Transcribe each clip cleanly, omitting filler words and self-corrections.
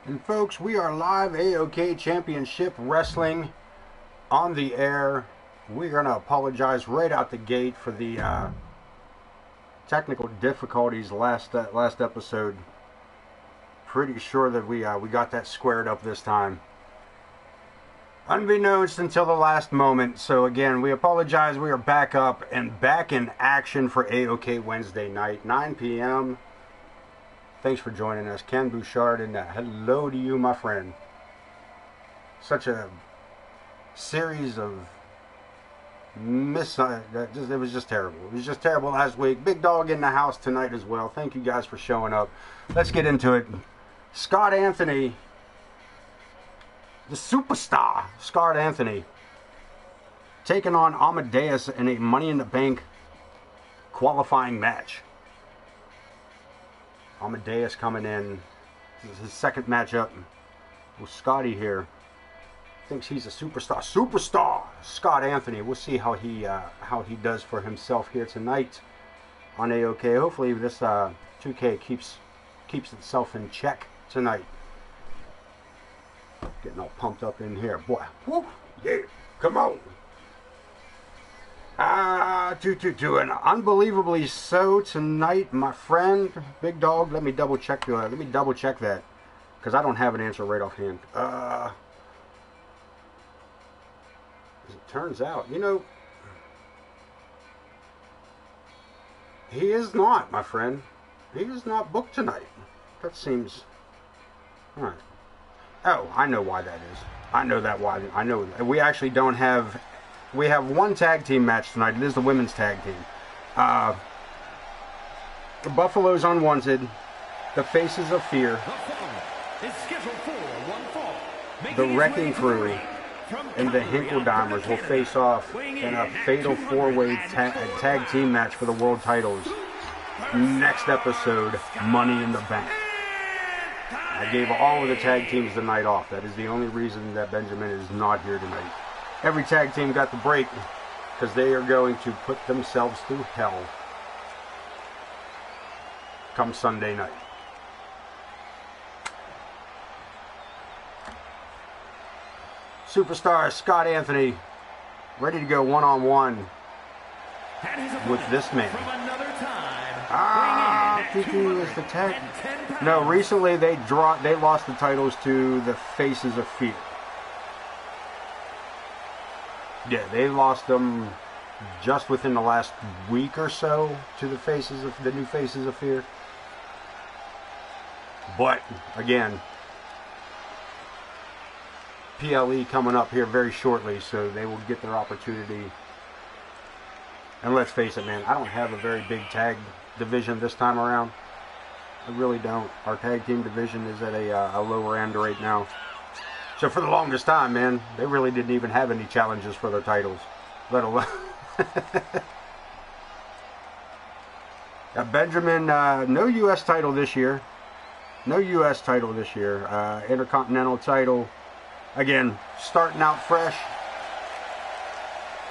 And folks, we are live AoK Championship Wrestling on the air. We're going to apologize right out the gate for the technical difficulties last episode. Pretty sure that we got that squared up this time. Unbeknownst until the last moment. So again, we apologize. We are back up and back in action for AoK Wednesday night, 9 p.m. Thanks for joining us, Ken Bouchard, and hello to you, my friend. Such a series of it was just terrible. It was just terrible last week. Big Dog in the house tonight as well. Thank you guys for showing up. Let's get into it. Scott Anthony, the superstar, Scott Anthony, taking on Amadeus in a Money in the Bank qualifying match. Amadeus coming in. This is his second matchup with Scotty here. Thinks he's a superstar. Superstar! Scott Anthony. We'll see how he does for himself here tonight on AoK. Hopefully this 2K keeps itself in check tonight. Getting all pumped up in here. Boy. Woo! Yeah! Come on! And unbelievably so tonight, my friend. Big Dog, let me double check that, because I don't have an answer right offhand. As it turns out, he is not, my friend. He is not booked tonight. That seems... Alright. Oh, I know why that is. I know we actually don't have... We have one tag team match tonight. It is the women's tag team. The Buffalo's Unwanted, the Faces of Fear, the Wrecking Crew, and the Hinkle Dimers will face off in a fatal four-way tag team match for the world titles. Next episode, Money in the Bank. I gave all of the tag teams the night off. That is the only reason that Benjamin is not here tonight. Every tag team got the break because they are going to put themselves through hell come Sunday night. Superstar Scott Anthony ready to go one-on-one with this man. Is the tag? No, recently they lost the titles to the Faces of Fear. Yeah, they lost them just within the last week or so to the new Faces of Fear. But again, PLE coming up here very shortly, so they will get their opportunity. And let's face it, man, I don't have a very big tag division this time around. I really don't. Our tag team division is at a lower end right now. So for the longest time, man, they really didn't even have any challenges for their titles, let alone... Benjamin, no U.S. title this year. No U.S. title this year. Intercontinental title. Again, starting out fresh.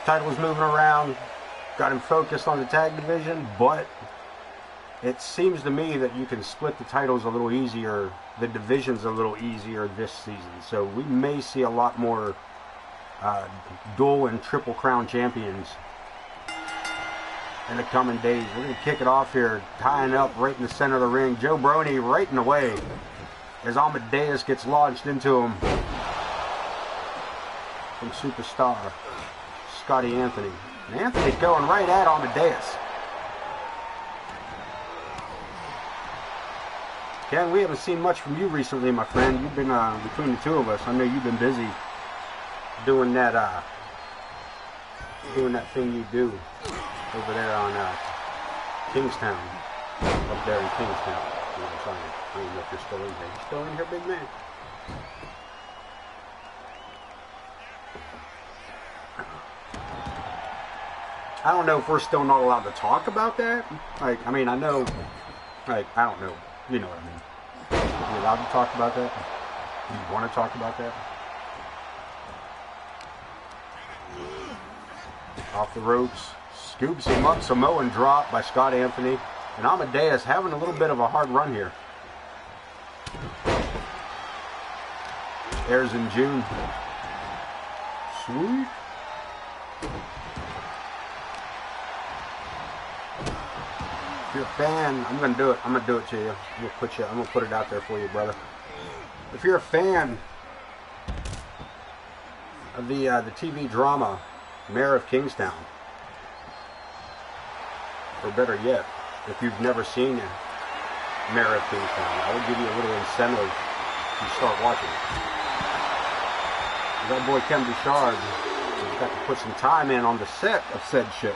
Title was moving around. Got him focused on the tag division, but it seems to me that you can split the titles a little easier, the divisions a little easier this season. So we may see a lot more dual and triple crown champions in the coming days. We're going to kick it off here, tying up right in the center of the ring. Joe Brony right in the way as Amadeus gets launched into him from superstar Scotty Anthony. And Anthony's going right at Amadeus. Ken, we haven't seen much from you recently, my friend. You've been, between the two of us, I know you've been busy doing that thing you do over there on Kingstown, up there in Kingstown. You know what I'm saying? I don't know if you're still in here. You still in here, big man? I don't know if we're still not allowed to talk about that. Like, I mean, I know, like, I don't know. You know what I mean. Are you allowed to talk about that? Do you want to talk about that? Off the ropes. Scoops him up. Samoan drop by Scott Anthony. And Amadeus having a little bit of a hard run here. Airs in June. Sweet. If you're a fan, I'm gonna do it. I'm gonna do it to you. I'm gonna put it out there for you, brother. If you're a fan of the TV drama Mayor of Kingstown, or better yet, if you've never seen Mayor of Kingstown, I will give you a little incentive to start watching it. That boy Ken Bouchard has got to put some time in on the set of said show.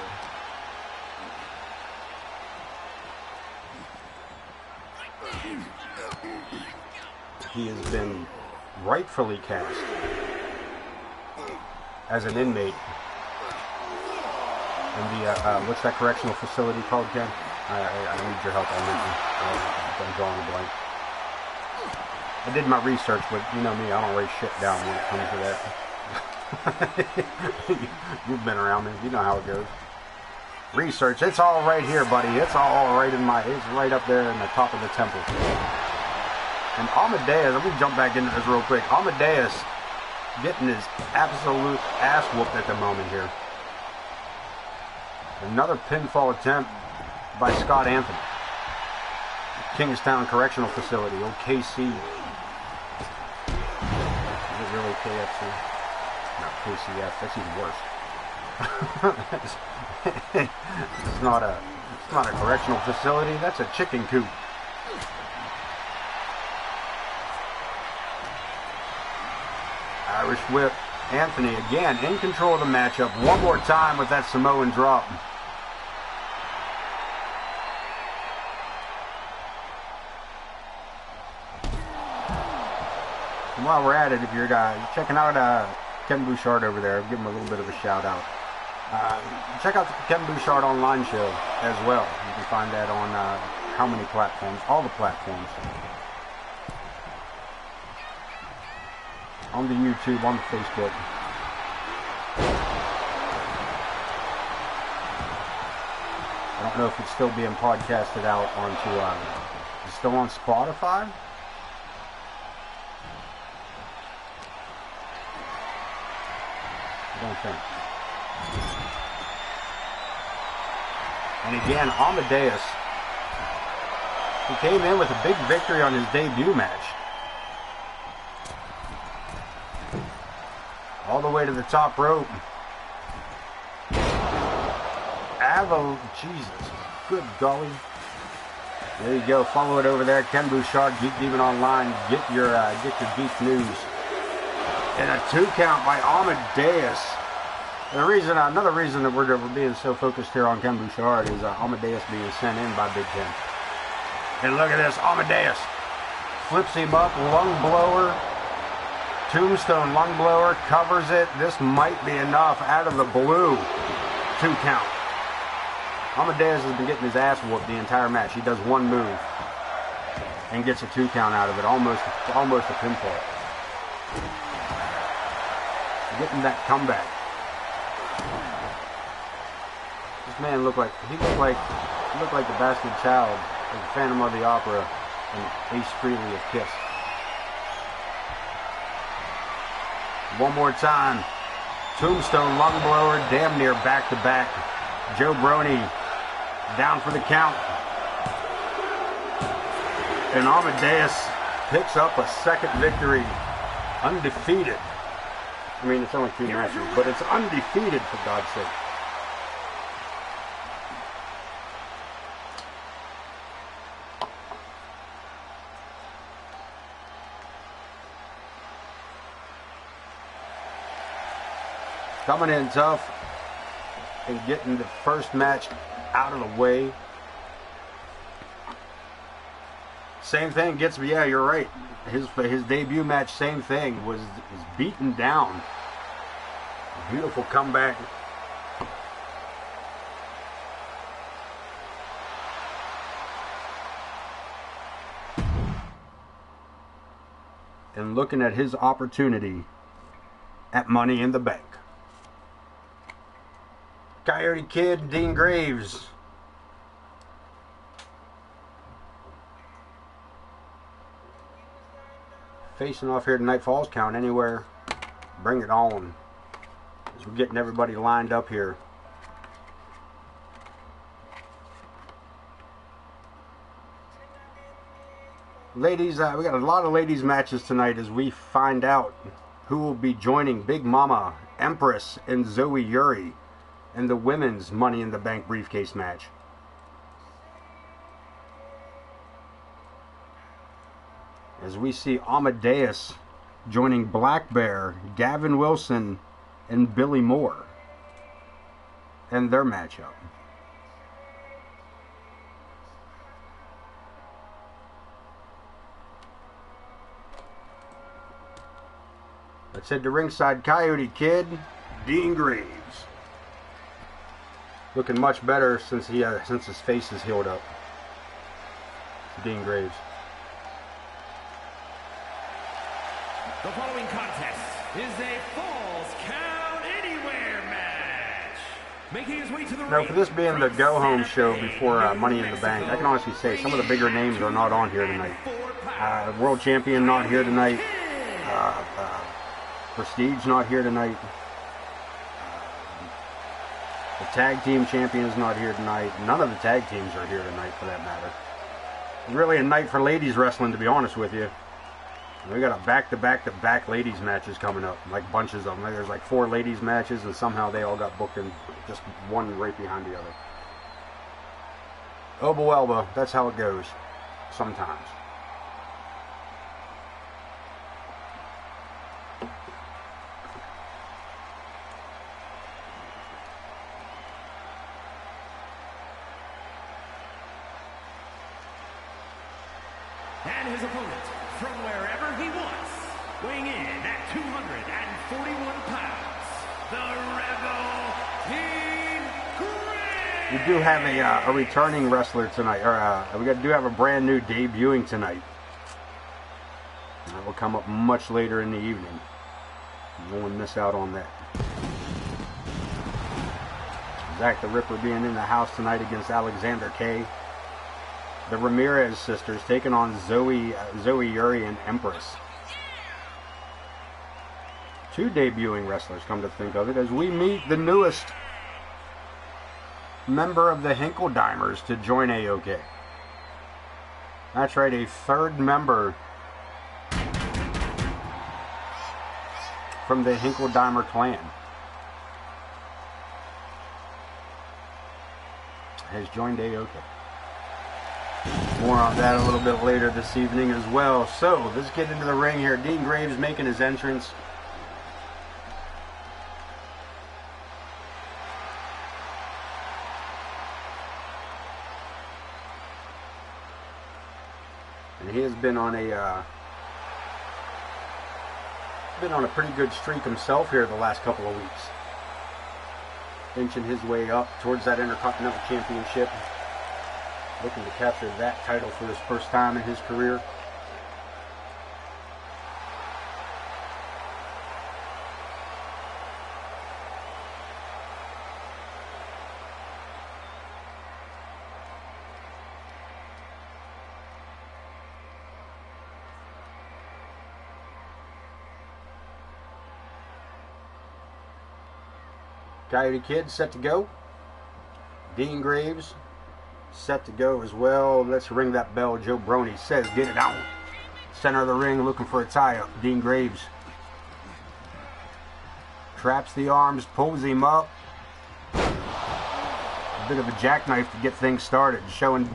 He has been rightfully cast as an inmate in the, what's that correctional facility called, Ken? I need your help on that one. I'm drawing a blank. I did my research, but you know me, I don't write shit down when it comes to that. You've been around me, you know how it goes. Research, it's all right here, buddy. It's all right it's right up there in the top of the temple. And Amadeus, let me jump back into this real quick. Amadeus getting his absolute ass whooped at the moment here. Another pinfall attempt by Scott Anthony. Kingstown Correctional Facility, OKC. Is it really KFC? Not KCF, that's even worse. It's not a correctional facility, that's a chicken coop. Irish whip. Anthony again in control of the matchup. One more time with that Samoan drop. And while we're at it, if you're checking out Kevin Bouchard over there, give him a little bit of a shout out. Check out the Kevin Bouchard online show as well. You can find that on how many platforms? All the platforms. On the YouTube, on the Facebook. I don't know if it's still being podcasted out onto, it's still on Spotify? I don't think. And again, Amadeus, he came in with a big victory on his debut match. All the way to the top rope. Jesus, good golly. There you go, follow it over there. Ken Bouchard, Geek Demon Online. Get your geek news. And a 2 count by Amadeus. Another reason that we're being so focused here on Ken Bouchard is Amadeus being sent in by Big Ken. And look at this, Amadeus flips him up, lung blower. Tombstone lung blower, covers it. This might be enough out of the blue. 2 count. Amadeus has been getting his ass whooped the entire match. He does one move and gets a 2 count out of it. Almost a pinfall. Getting that comeback. This man looked like the bastard child of the Phantom of the Opera and Ace Frehley of Kiss. One more time. Tombstone lung blower, damn near back to back. Joe Brony down for the count. And Amadeus picks up a second victory. Undefeated. I mean, it's only 2 matches, but it's undefeated for God's sake. Coming in tough and getting the first match out of the way. Same thing gets me. Yeah, you're right. His debut match, same thing, was beaten down. A beautiful comeback. And looking at his opportunity at Money in the Bank. Coyote Kid, Dean Graves. facing off here tonight. Falls count anywhere. Bring it on. As we're getting everybody lined up here. Ladies, we got a lot of ladies matches tonight as we find out who will be joining Big Mama, Empress, and Zoe Yuri in the women's Money in the Bank briefcase match. As we see Amadeus joining Black Bear, Gavin Wilson, and Billy Moore in their matchup. Let's head to ringside. Coyote Kid, Dean Graves. Looking much better since his face is healed up. Dean Graves. The following contest is a Falls Count Anywhere match. Making his way to the now, for this being the go-home show before Money in the Bank, I can honestly say some of the bigger names are not on here tonight. World Champion not here tonight. Prestige not here tonight. The Tag Team Champion is not here tonight. None of the tag teams are here tonight, for that matter. Really a night for ladies wrestling, to be honest with you. We got a back-to-back-to-back ladies matches coming up, like bunches of them. There's like 4 ladies matches, and somehow they all got booked in just one right behind the other. Oba Elba, that's how it goes sometimes. And his opponent, from wherever he wants, weighing in at 241 pounds, the Rebel King Graves! We do have a returning wrestler tonight, or we do have a brand new debuting tonight. That will come up much later in the evening. You won't miss out on that. Zach the Ripper being in the house tonight against Alexander K. The Ramirez sisters taking on Zoe Yuri and Empress. 2 debuting wrestlers, come to think of it, as we meet the newest member of the Hinkledimers to join AoK. That's right, a 3rd member from the Hinkledimer clan has joined AoK. More on that a little bit later this evening as well. So, let's get into the ring here. Dean Graves making his entrance. And he has been on a pretty good streak himself here the last couple of weeks. Inching his way up towards that Intercontinental Championship. Looking to capture that title for his first time in his career. Coyote Kid set to go. Dean Graves set to go as well. Let's ring that bell. Joe Brony says, get it on. Center of the ring looking for a tie-up. Dean Graves traps the arms, pulls him up. A bit of a jackknife to get things started. Showing,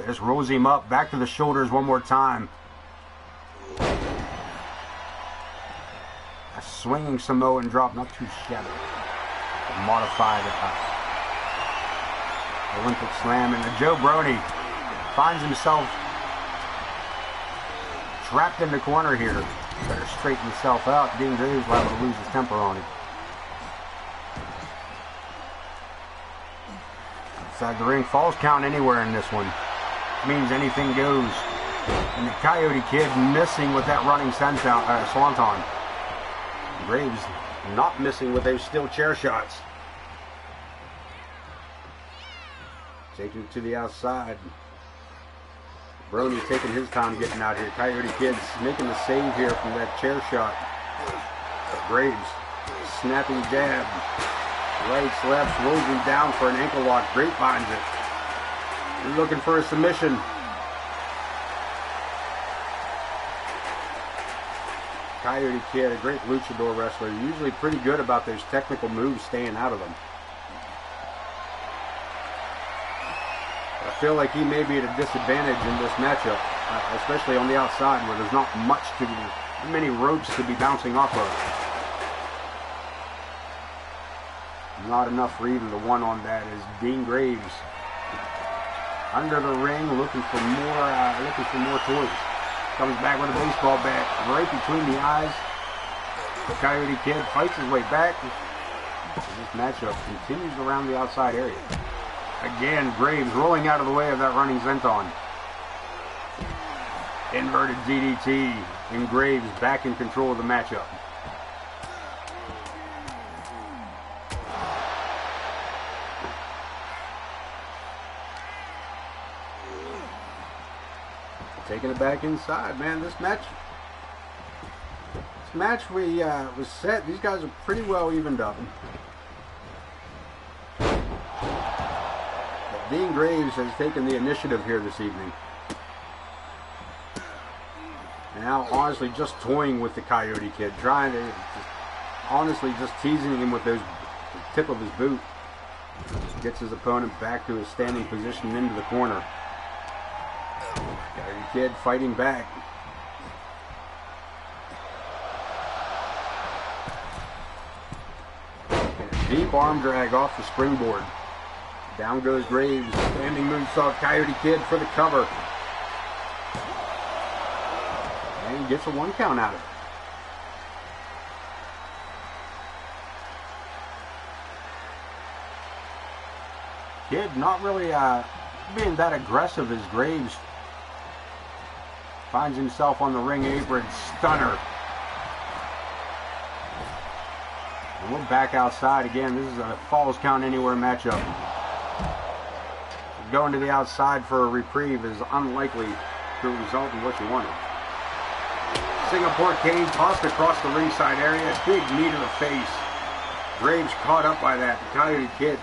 just rolls him up. Back to the shoulders one more time. A swinging Samoan drop, not too shabby. Modified Olympic slam, and Joe Brony finds himself trapped in the corner here. Better straighten himself out. Dean Graves liable to lose his temper on him. Inside the ring, falls count anywhere in this one. Means anything goes. And the Coyote Kid missing with that running swanton. Graves not missing with those steel chair shots. Taking it to the outside. Brony taking his time getting out here. Coyote Kid's making the save here from that chair shot. But Graves, snapping jab. Rights, lefts, rolls him down for an ankle lock. Grapevines it. He's looking for a submission. Coyote Kid, a great luchador wrestler, usually pretty good about those technical moves, staying out of them. I feel like he may be at a disadvantage in this matchup, especially on the outside where there's not many ropes to be bouncing off of. Not enough for even the one on that is Dean Graves. Under the ring, looking for more toys. Comes back with a baseball bat right between the eyes. The Coyote Kid fights his way back. This matchup continues around the outside area. Again, Graves rolling out of the way of that running senton. Inverted DDT, and Graves back in control of the matchup. Taking it back inside, man. This match was set. These guys are pretty well evened up. But Dean Graves has taken the initiative here this evening. Now, honestly, just toying with the Coyote Kid, trying to, honestly, just teasing him with the tip of his boot. Gets his opponent back to his standing position into the corner. Coyote Kid fighting back. And a deep arm drag off the springboard. Down goes Graves. Standing moonsault. Coyote Kid for the cover. And he gets a 1 count out of it. Kid not really being that aggressive as Graves. Finds himself on the ring apron. Stunner. And we're back outside again. This is a Falls Count Anywhere matchup. Going to the outside for a reprieve is unlikely to result in what you wanted. Singapore cane tossed across the ringside area. Big knee to the face. Graves caught up by that. The Coyote Kid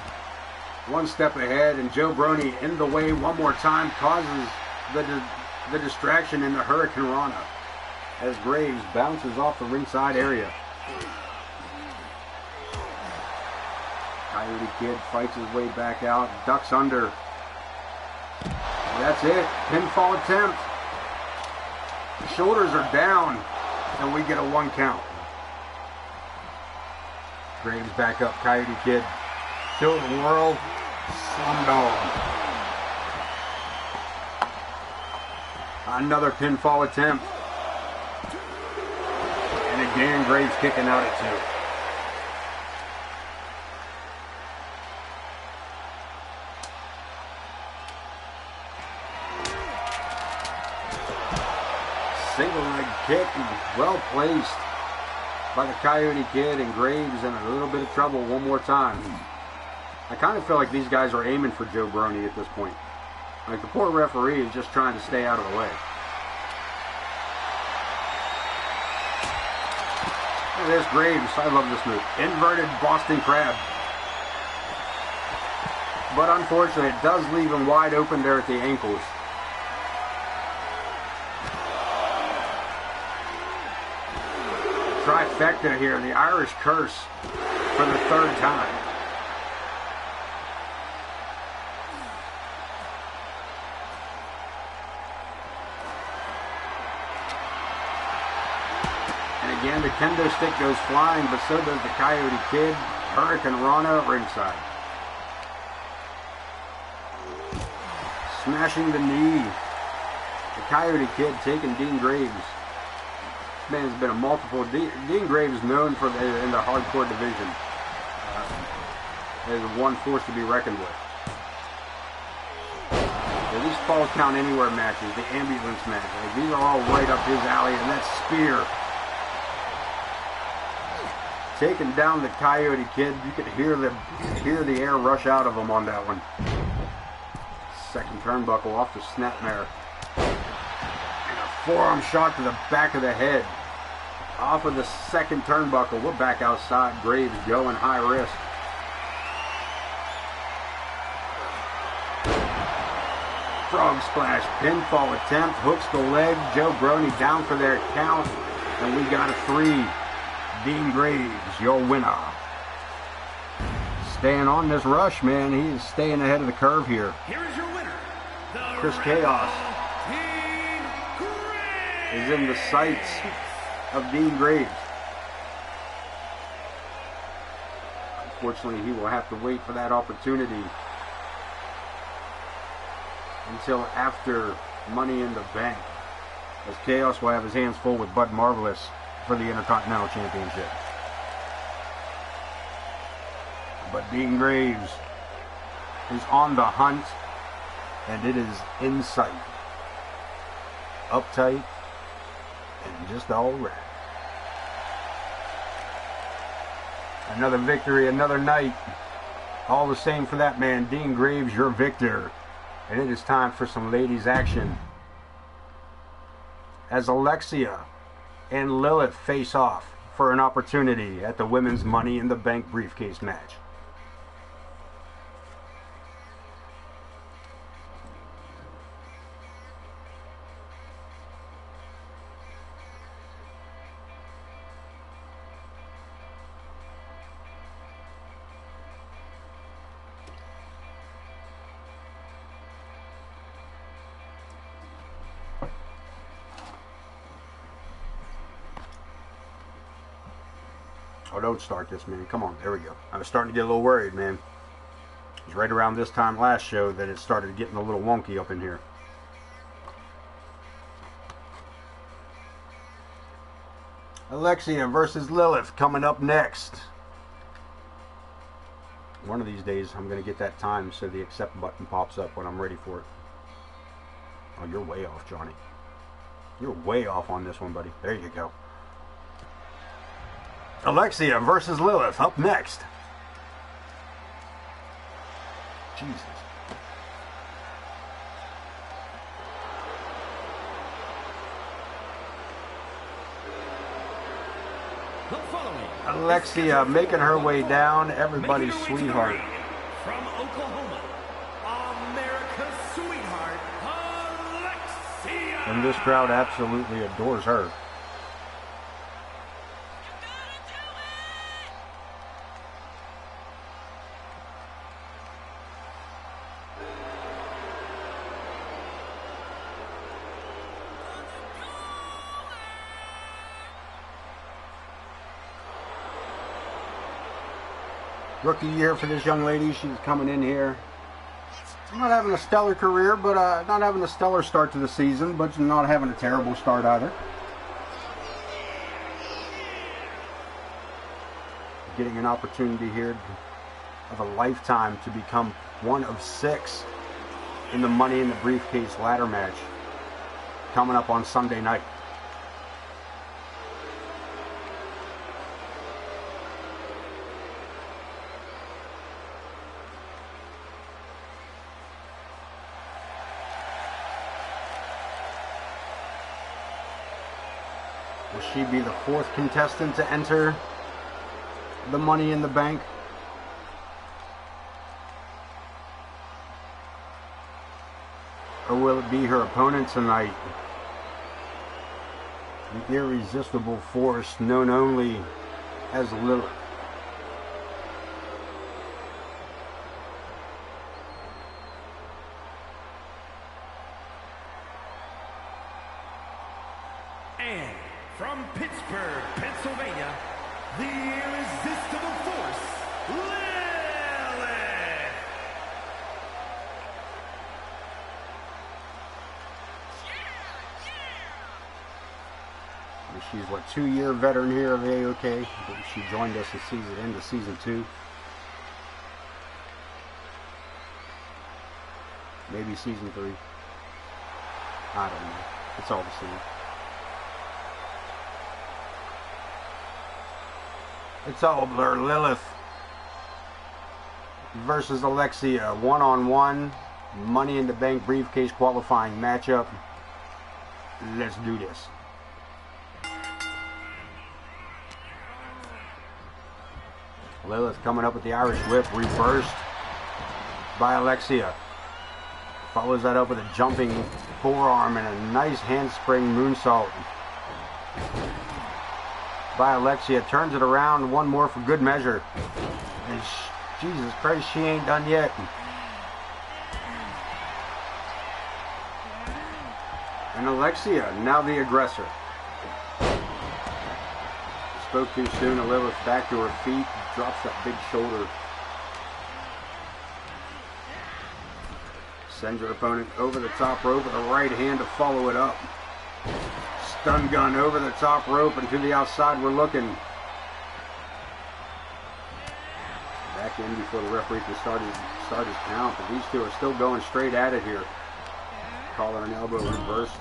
one step ahead, and Joe Brony in the way one more time causes the distraction in the Hurricane Rana as Graves bounces off the ringside area. Coyote Kid fights his way back out, ducks under. That's it. Pinfall attempt. The shoulders are down, and we get a 1 count. Graves back up. Coyote Kid. Show the world. Slumdog. Another pinfall attempt. And again, Graves kicking out at 2. Single leg kick, well placed by the Coyote Kid, and Graves in a little bit of trouble one more time. I kind of feel like these guys are aiming for Joe Brony at this point. Like, the poor referee is just trying to stay out of the way. And there's Graves. I love this move. Inverted Boston Crab. But unfortunately, it does leave him wide open there at the ankles. Trifecta here, the Irish Curse for the 3rd time. And again, the kendo stick goes flying, but so does the Coyote Kid. Hurricane Rana at ringside. Smashing the knee. The Coyote Kid taking Dean Graves. Man has been a multiple. Dean Graves is known for in the hardcore division as one force to be reckoned with. So these Falls Count Anywhere matches, the ambulance matches, like, these are all right up his alley. And that spear taking down the Coyote Kid. You could hear the air rush out of him on that one. Second turnbuckle off the snapmare. Forearm shot to the back of the head. Off of the second turnbuckle. We're back outside. Graves going high risk. Frog splash. Pinfall attempt. Hooks the leg. Joe Brony down for their count. And we got a 3. Dean Graves, your winner. Staying on this rush, man. He is staying ahead of the curve here. Here is your winner, Chris Chaos is in the sights of Dean Graves. Unfortunately, he will have to wait for that opportunity until after Money in the Bank, as Chaos will have his hands full with Bud Marvelous for the Intercontinental Championship. But Dean Graves is on the hunt, and it is in sight. Uptight and just all right. Another victory, another night. All the same for that man, Dean Graves, your victor. And it is time for some ladies action, as Alexia and Lilith face off for an opportunity at the Women's Money in the Bank briefcase match. Oh, don't start this, man. Come on, there we go. I was starting to get a little worried, man. It was right around this time last show that it started getting a little wonky up in here. Alexia versus Lilith coming up next. One of these days, I'm going to get that time so the accept button pops up when I'm ready for it. Oh, you're way off, Johnny. You're way off on this one, buddy. There you go. Alexia versus Lilith up next. Jesus. Alexia making her way down, everybody's sweetheart. From Oklahoma, America's sweetheart, Alexia. And this crowd absolutely adores her. Rookie year for this young lady. She's coming in here. Not having a stellar career, but not having a stellar start to the season, but not having a terrible start either. Getting an opportunity here of a lifetime to become one of 6 in the Money in the Briefcase ladder match coming up on Sunday night. Will she be the 4th contestant to enter the Money in the Bank? Or will it be her opponent tonight? The irresistible force known only as Lilith. And from Pittsburgh, Pennsylvania, the irresistible force, Lilith. She's what, 2-year veteran here of AoK. She joined us into season 2. Maybe season 3. I don't know. It's all the same. It's all blur. Lilith versus Alexia, 1-on-1 Money in the Bank briefcase qualifying matchup. Let's do this. Lilith coming up with the Irish whip, reversed by Alexia. Follows that up with a jumping forearm and a nice handspring moonsault by Alexia. Turns it around, one more for good measure. And Jesus Christ, she ain't done yet. And Alexia, now the aggressor. Spoke too soon. Lilith back to her feet, drops that big shoulder. Sends her opponent over the top rope with a right hand to follow it up. Stun gun over the top rope and to the outside we're looking. Back in before the referee can start his count, but these two are still going straight at it here. Collar and elbow reverse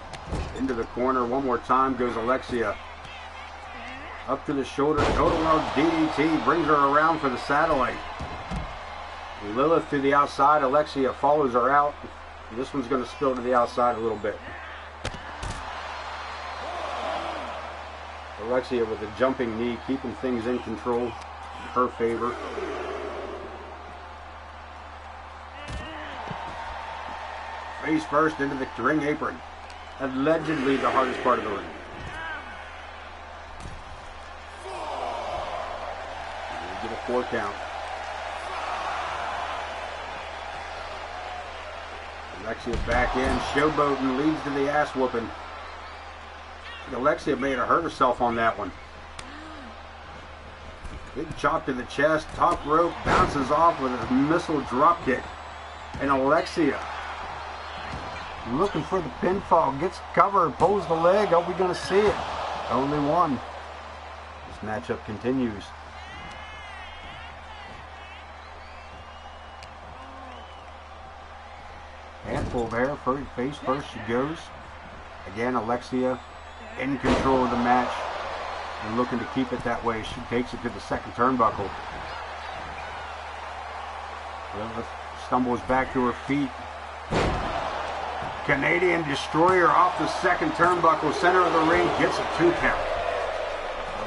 into the corner. One more time goes Alexia. Up to the shoulder, total no DDT, brings her around for the satellite. Lilith to the outside, Alexia follows her out. This one's going to spill to the outside a little bit. Alexia with a jumping knee, keeping things in control in her favor. Face first into the ring apron. Allegedly the hardest part of the ring. Get a 4 count. Alexia back in, showboating, leads to the ass whooping. Alexia made her hurt herself on that one. Big chop to the chest, top rope, bounces off with a missile drop kick. And Alexia looking for the pinfall, gets covered, pulls the leg. Are we going to see it? Only one. This matchup continues. Handful of hair, face first she goes. Again, Alexia in control of the match and looking to keep it that way. She takes it to the second turnbuckle. Lilith stumbles back to her feet. Canadian Destroyer off the second turnbuckle, center of the ring, gets a 2 count.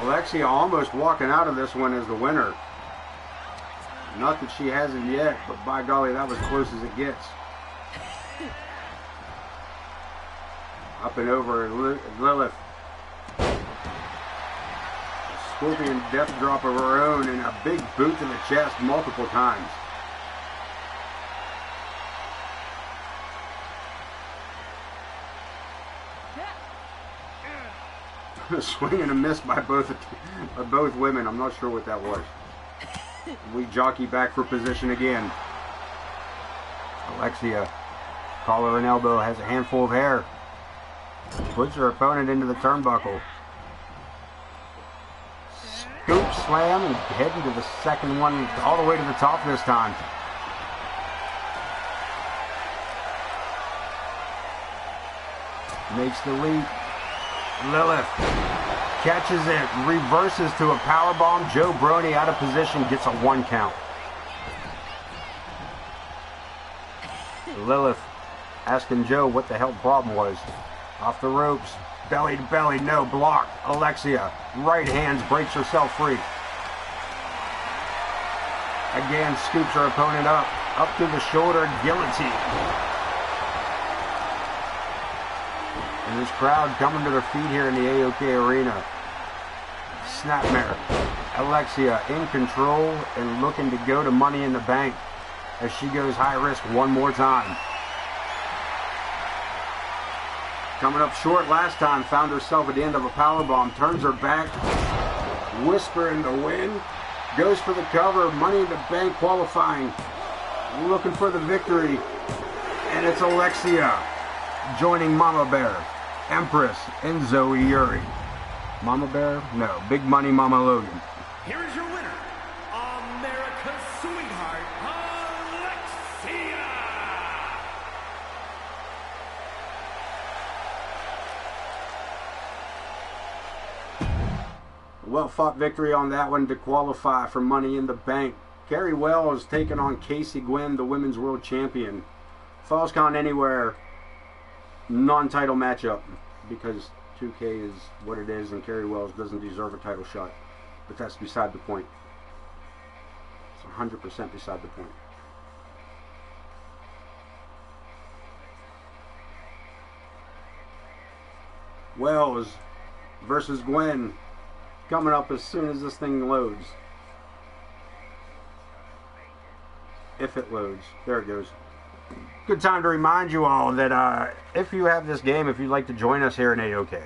Alexia almost walking out of this one as the winner. Not that she hasn't yet, but by golly, that was close as it gets. Up and over Lilith. A scorpion death drop of her own and a big boot to the chest multiple times. A swing and a miss by both women. I'm not sure what that was. We jockey back for position again. Alexia, collar and elbow, has a handful of hair. Puts her opponent into the turnbuckle. Scoop slam and heading to the second one all the way to the top this time. Makes the leap. Lilith catches it, reverses to a powerbomb. Joe Brony out of position, gets a 1 count. Lilith asking Joe what the hell the problem was. Off the ropes, belly to belly, no, block. Alexia, right hands, breaks herself free. Again, scoops her opponent up to the shoulder, guillotine. And this crowd coming to their feet here in the AoK arena. Snapmare. Alexia in control and looking to go to Money in the Bank as she goes high risk one more time. Coming up short last time, found herself at the end of a powerbomb, turns her back, Whisper in the wind, goes for the cover, Money in the Bank qualifying, looking for the victory, and it's Alexia joining Mama Bear, Empress, and Zoe Uri. Mama Bear? No, Big Money Mama Logan. Here is your winner, America's sweetheart, Alexia! Well-fought victory on that one to qualify for Money in the Bank. Carrie Wells taking on Casey Gwynn, the Women's World Champion. Falls Count Anywhere, non-title matchup. because 2K is what it is and Carrie Wells doesn't deserve a title shot. But that's beside the point. It's 100% beside the point. Wells versus Gwen coming up as soon as this thing loads. If it loads. There it goes. Good time to remind you all that if you have this game, if you'd like to join us here in AoK,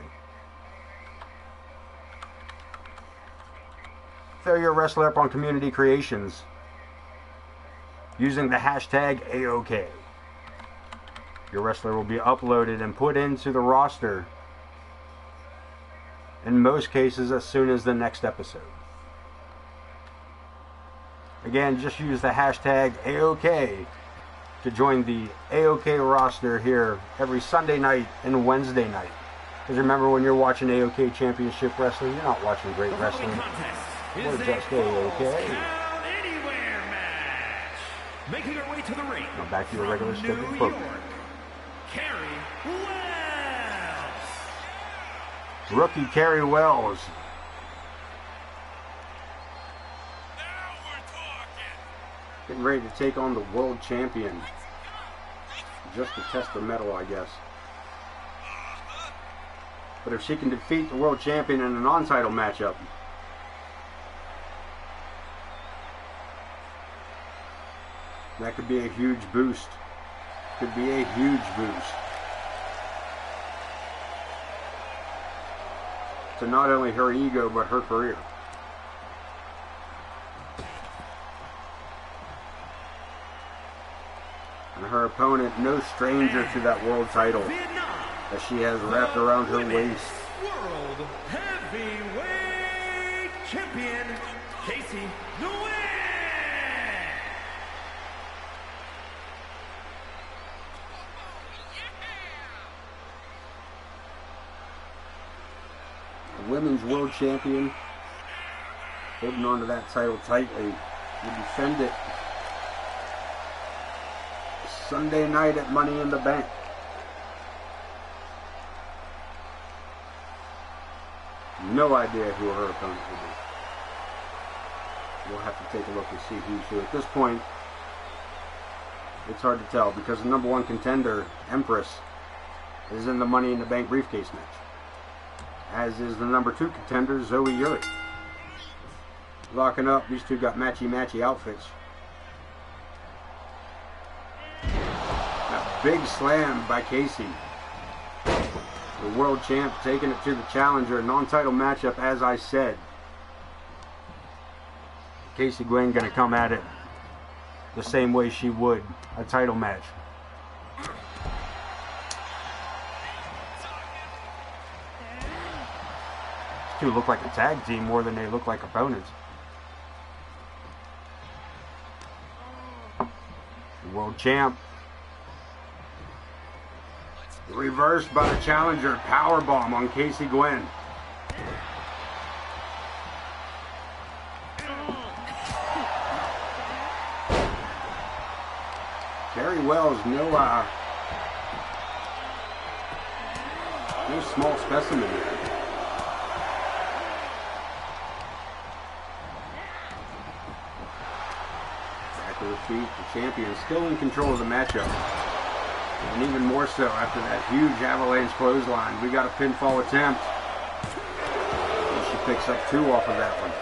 throw your wrestler up on Community Creations using the hashtag AoK. Your wrestler will be uploaded and put into the roster in most cases as soon as the next episode. Again, just use the hashtag AoK to join the AoK roster here every Sunday night and Wednesday night. Because remember, when you're watching AoK Championship Wrestling, you're not watching great wrestling. We're just AoK. Making her way to the ring. Now back to your regular scheduled program. Carrie Wells. Rookie Carrie Wells. Getting ready to take on the world champion. Just to test the metal, I guess. But if she can defeat the world champion in a non-title matchup, that could be a huge boost. Could be a huge boost to not only her ego, but her career. And her opponent, no stranger to that world title that she has wrapped around her waist. World Heavyweight Champion, Casey Nguyen. Women's world champion, holding on to that title tightly, will defend it Sunday night at Money in the Bank. No idea who her opponent will be. We'll have to take a look and see who's who. At this point, it's hard to tell because the number one contender, Empress, is in the Money in the Bank briefcase match. As is the number two contender, Zoe Uric. Locking up, these two got matchy-matchy outfits. A big slam by Casey. The world champ taking it to the challenger. Non-title matchup, as I said. Casey Gwen going to come at it the same way she would a title match. Two look like a tag team more than they look like opponents. The world champ. Reversed by the challenger. Powerbomb on Casey Gwen. Carrie Wells, no small specimen here. Feet, the champion still in control of the matchup, and even more so after that huge avalanche clothesline. We got a pinfall attempt, and she picks up two off of that one.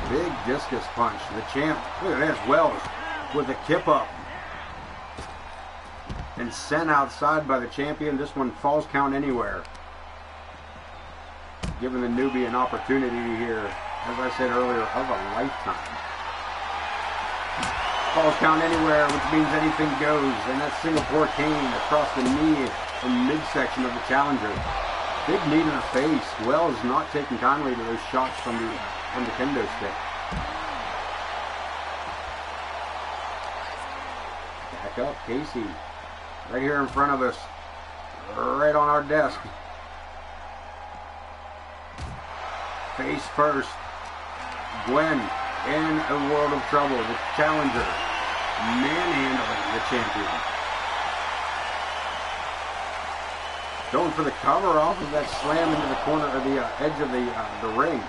Big discus punch. The champ, look at this, Wells with a kip up and sent outside by the champion. This one falls count anywhere, giving the newbie an opportunity here, as I said earlier, of a lifetime. Falls count anywhere, which means anything goes, and that Singapore cane across the knee and midsection of the challenger. Big knee to the face. Wells not taking kindly to those shots from the kendo stick. Back up, Casey. Right here in front of us. Right on our desk. Face first. Gwen in a world of trouble. The challenger manhandling the champion. Going for the cover off of that slam into the corner or the edge of the ring.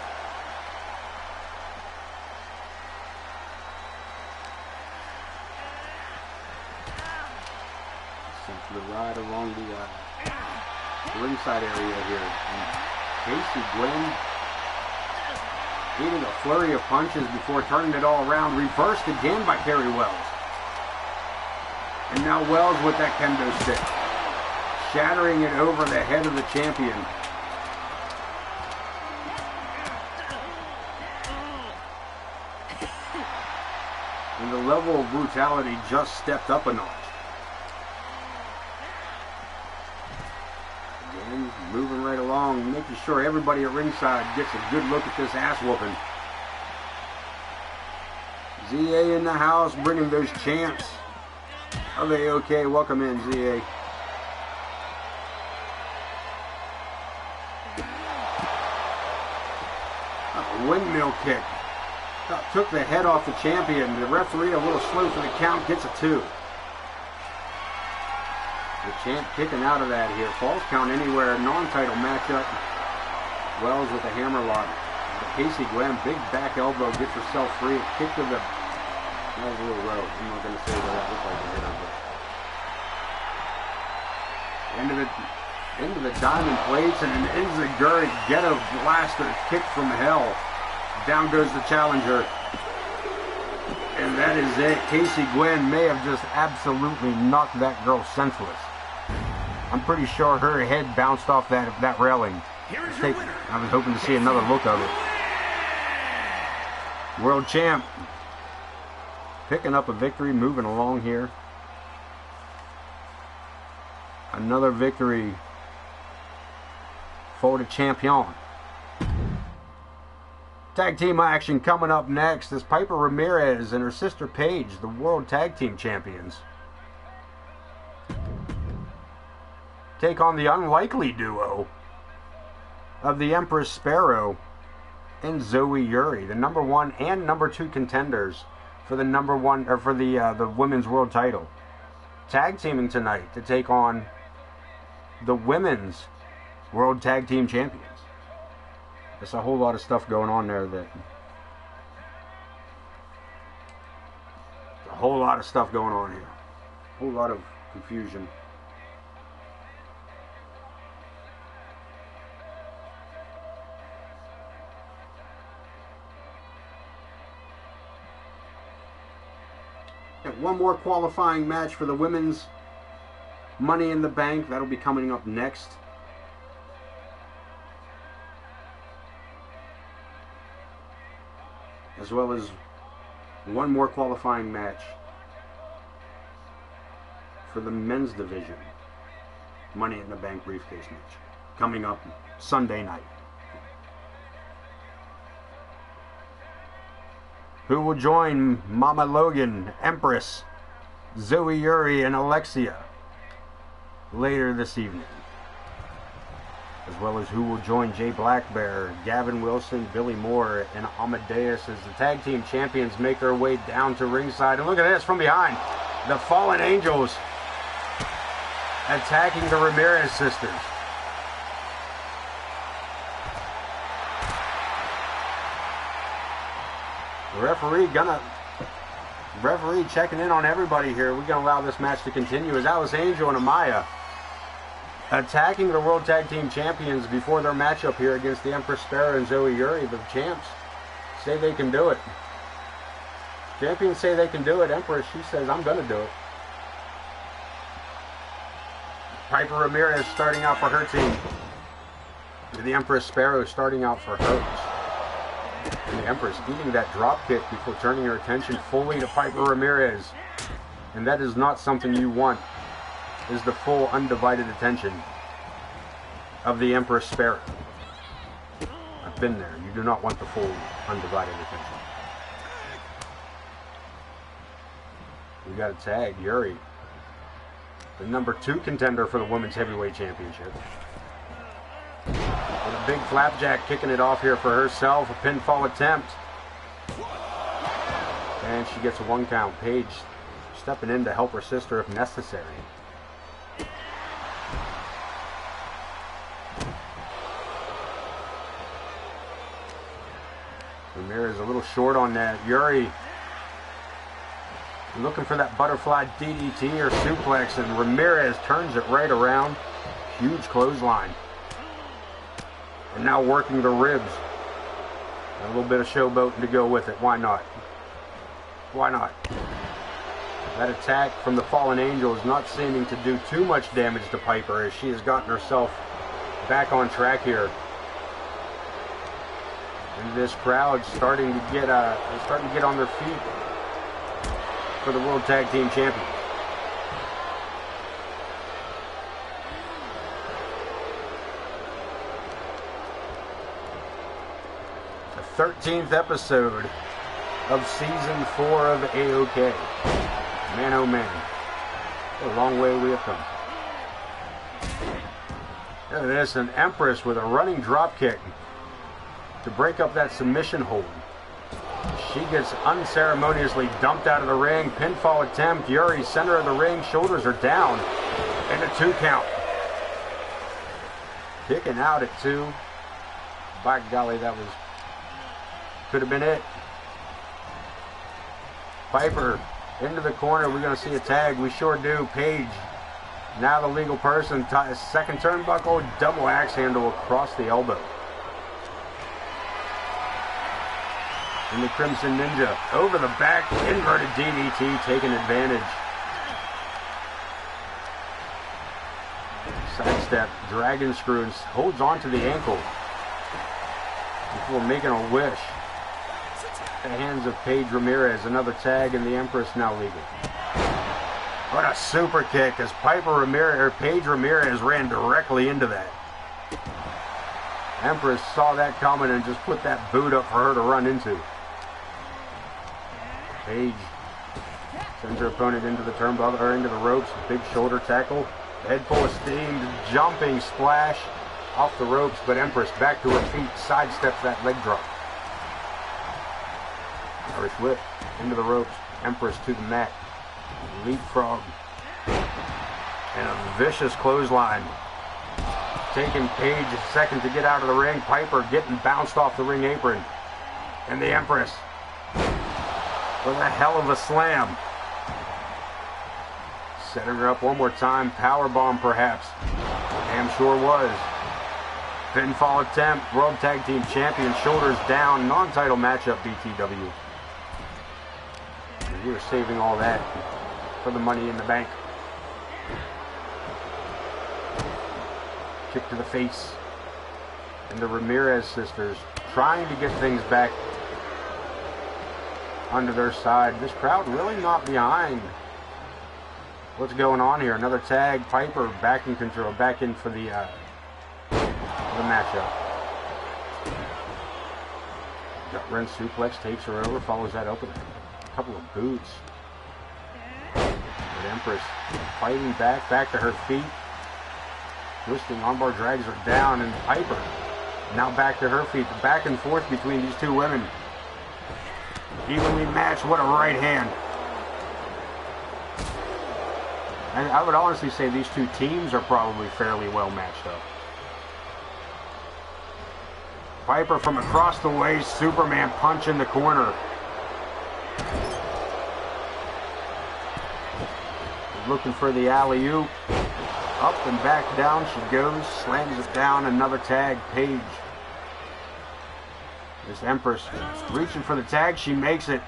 Essentially right along the ringside area here. And Casey Gwen eating a flurry of punches before turning it all around. Reversed again by Carrie Wells. And now Wells with that kendo stick, shattering it over the head of the champion. And the level of brutality just stepped up a notch. Again, moving right along, making sure everybody at ringside gets a good look at this ass whooping. ZA in the house, bringing those chants of AoK. Welcome in, ZA. Windmill kick. Took the head off the champion. The referee a little slow for the count, gets a 2. The champ kicking out of that here. Falls count anywhere. Non-title matchup. Wells with a hammerlock. But Casey Gwen, big back elbow, gets herself free. Kick to the... That was a little low. I'm not going to say what that looked like to hit her. Into the diamond plates and an enziguri ghetto blaster kick from hell. Down goes the challenger. And that is it. Casey Gwen may have just absolutely knocked that girl senseless. I'm pretty sure her head bounced off that railing. I was hoping to see another look of it. World champ. Picking up a victory, moving along here. Another victory for the champion. Tag team action coming up next is Piper Ramirez and her sister Paige, the World Tag Team Champions, take on the unlikely duo of the Empress Sparrow and Zoe Yuri, the number 1 and number 2 contenders for the the women's world title. Tag teaming tonight to take on the women's World Tag Team Champions. There's a whole lot of stuff going on there a whole lot of stuff going on here. A whole lot of confusion. And one more qualifying match for the women's Money in the Bank. That'll be coming up next. As well as one more qualifying match for the men's division Money in the Bank briefcase match coming up Sunday night. Who will join Mama Logan, Empress, Zoe Yuri, and Alexia later this evening? As well as who will join Jay Blackbear, Gavin Wilson, Billy Moore, and Amadeus as the tag team champions make their way down to ringside. And look at this from behind. The Fallen Angels attacking the Ramirez sisters. The referee checking in on everybody here. We're going to allow this match to continue as Alice Angel and Amaya attacking the World Tag Team Champions before their matchup here against the Empress Sparrow and Zoe Yuri. The champs say they can do it. Champions say they can do it. Empress, she says, I'm going to do it. Piper Ramirez starting out for her team. The Empress Sparrow starting out for hers. And the Empress eating that drop kick before turning her attention fully to Piper Ramirez. And that is not something you want, is the full undivided attention of the Empress Sparrow. I've been there. You do not want the full undivided attention. We got a tag, Yuri, the number 2 contender for the Women's Heavyweight Championship. With a big flapjack kicking it off here for herself, a pinfall attempt. And she gets a 1 count. Paige stepping in to help her sister if necessary. Ramirez a little short on that. Yuri looking for that butterfly DDT or suplex, and Ramirez turns it right around. Huge clothesline. And now working the ribs. A little bit of showboating to go with it. Why not? Why not? That attack from the Fallen Angel is not seeming to do too much damage to Piper as she has gotten herself back on track here. And this crowd starting to get on their feet for the World Tag Team Champions. The 13th episode of Season 4 of AoK. Man, oh man. What a long way we have come. Look at this, an Empress with a running drop kick to break up that submission hold. She gets unceremoniously dumped out of the ring. Pinfall attempt. Yuri, center of the ring. Shoulders are down. And a 2 count. Kicking out at 2. By golly, that could have been it. Piper into the corner. We're going to see a tag. We sure do. Paige, now the legal person. Second turnbuckle. Double axe handle across the elbow. And the Crimson Ninja over the back, inverted DDT, taking advantage. Sidestep, dragon screws, holds onto the ankle before making a wish. The hands of Paige Ramirez, another tag, and the Empress now legal. What a super kick as Paige Ramirez ran directly into that. Empress saw that coming and just put that boot up for her to run into. Paige sends her opponent into the turnbuckle, or into the ropes. Big shoulder tackle. Head full of steam. Jumping splash off the ropes, but Empress back to her feet. Sidesteps that leg drop. Irish whip into the ropes. Empress to the mat. Leapfrog. And a vicious clothesline. Taking Paige a second to get out of the ring. Piper getting bounced off the ring apron. And the Empress with a hell of a slam. Setting her up one more time. Powerbomb perhaps. Damn sure was. Pinfall attempt. World Tag Team Champion. Shoulders down. Non-title matchup BTW. We were saving all that for the Money in the Bank. Kick to the face. And the Ramirez sisters trying to get things back under their side. This crowd really not behind what's going on here. Another tag. Piper back in control. Back in for the matchup. Gut wrench suplex. Takes her over. Follows that up with a couple of boots. But Empress fighting back to her feet. Twisting armbar drags her down, and Piper now back to her feet. The back and forth between these two women. Evenly matched. What a right hand. And I would honestly say these two teams are probably fairly well matched up. Piper from across the way. Superman punch in the corner. Looking for the alley-oop. Up and back down she goes. Slams it down. Another tag. Paige. This Empress reaching for the tag. She makes it.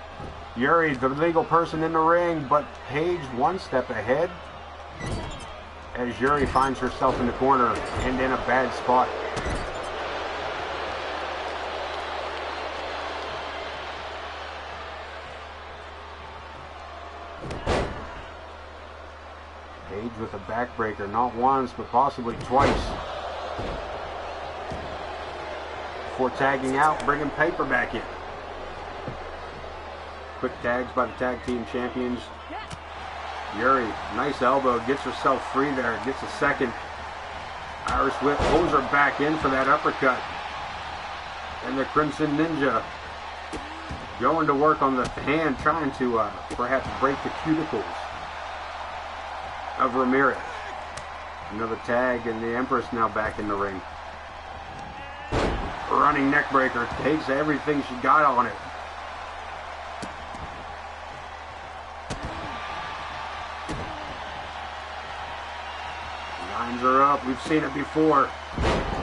Yuri, the legal person in the ring, but Paige one step ahead as Yuri finds herself in the corner and in a bad spot. Paige with a backbreaker, not once, but possibly twice. Before tagging out, bringing Piper back in. Quick tags by the tag team champions. Yuri, nice elbow, gets herself free there, gets a second. Irish whip, pulls her back in for that uppercut. And the Crimson Ninja going to work on the hand, trying to perhaps break the cuticles of Ramirez. Another tag, and the Empress now back in the ring. Running neck breaker, takes everything she got on it. Lines her up, we've seen it before.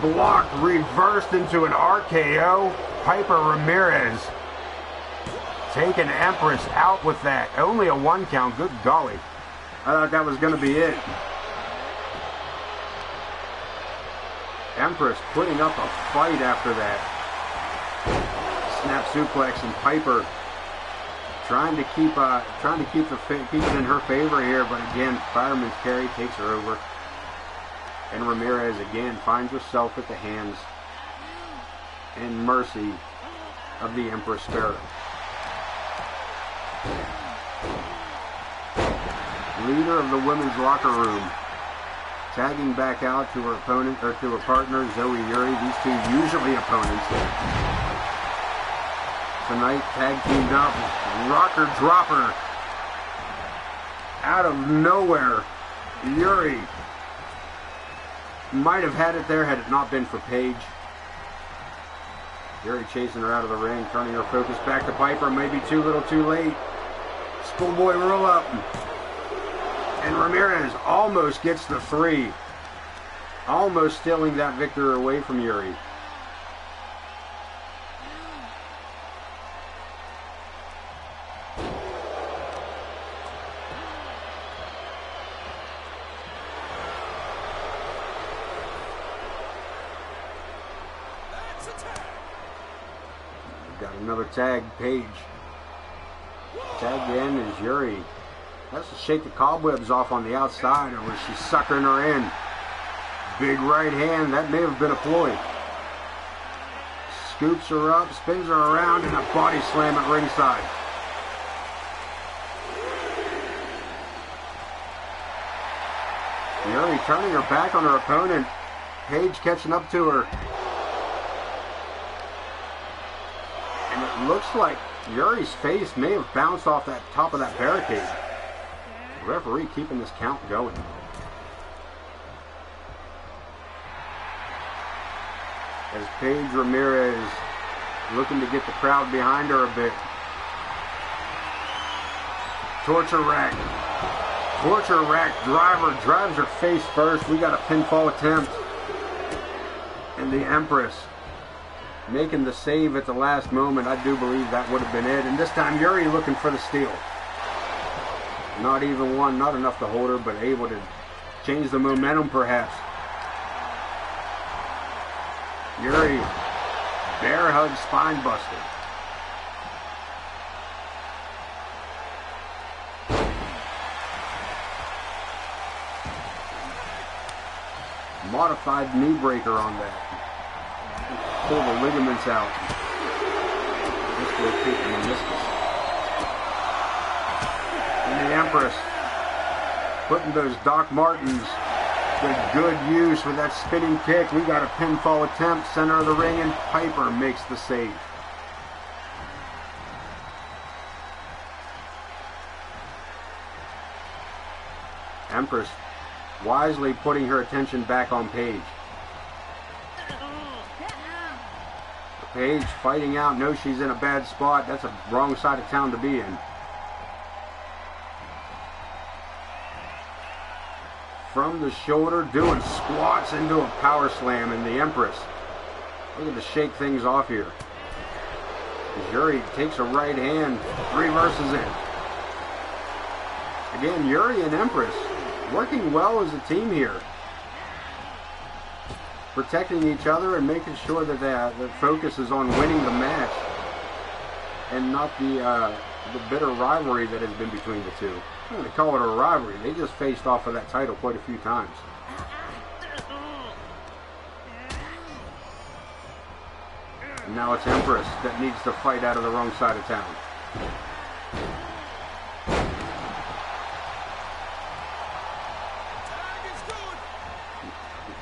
Blocked, reversed into an RKO. Piper Ramirez taking Empress out with that. Only a 1 count, good golly. I thought that was going to be it. Empress putting up a fight after that. Snap suplex, and Piper trying to keep it in her favor here, but again, fireman's carry takes her over. And Ramirez again finds herself at the hands and mercy of the Empress Sparrow. Leader of the women's locker room, tagging back out to her opponent, or to her partner, Zoe Yuri. These two usually opponents. Tonight, tag teamed up. Rocker dropper. Out of nowhere, Yuri might have had it there had it not been for Paige. Yuri chasing her out of the ring, turning her focus back to Piper. Maybe too little too late. Schoolboy roll up. And Ramirez almost gets the 3. Almost stealing that victory away from Yuri. Got another tag, Paige. Tagged in is Yuri. Has to shake the cobwebs off on the outside, or was she suckering her in? Big right hand, that may have been a ploy. Scoops her up, spins her around, and a body slam at ringside. Yuri turning her back on her opponent. Paige catching up to her. And it looks like Yuri's face may have bounced off that top of that barricade. The referee keeping this count going. As Paige Ramirez looking to get the crowd behind her a bit. Torture rack. Torture rack driver drives her face first. We got a pinfall attempt. And the Empress making the save at the last moment. I do believe that would have been it. And this time Yuri looking for the steal. Not even one, not enough to hold her, but able to change the momentum perhaps. Yuri, bear hug spine buster. Modified knee breaker on that. Pull the ligaments out. Dislocate the meniscus. And the Empress putting those Doc Martens to good use with that spinning kick. We got a pinfall attempt, center of the ring, and Piper makes the save. Empress wisely putting her attention back on Paige. Paige fighting out, knows she's in a bad spot. That's a wrong side of town to be in. From the shoulder, doing squats into a power slam, and the Empress looking to shake things off here. Yuri takes a right hand, reverses it. Again, Yuri and Empress working well as a team here. Protecting each other and making sure that the focus is on winning the match and not the bitter rivalry that has been between the two. I'm going to call it a rivalry. They just faced off of that title quite a few times. And now it's Empress that needs to fight out of the wrong side of town.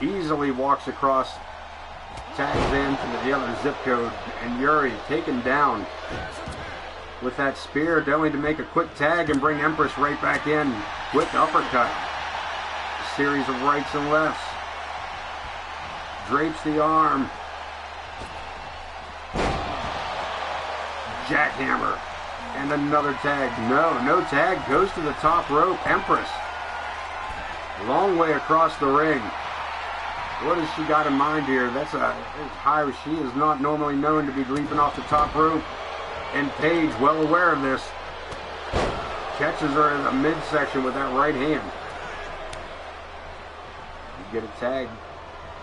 Easily walks across, tags into the other zip code, and Yuri taken down with that spear, only to make a quick tag and bring Empress right back in. Quick uppercut. series of rights and lefts. Drapes the arm. Jackhammer. And another tag. No tag. Goes to the top rope. Empress. Long way across the ring. What has she got in mind here? That's high. She is not normally known to be leaping off the top rope. And Paige, well aware of this, catches her in the midsection with that right hand. You get a tag.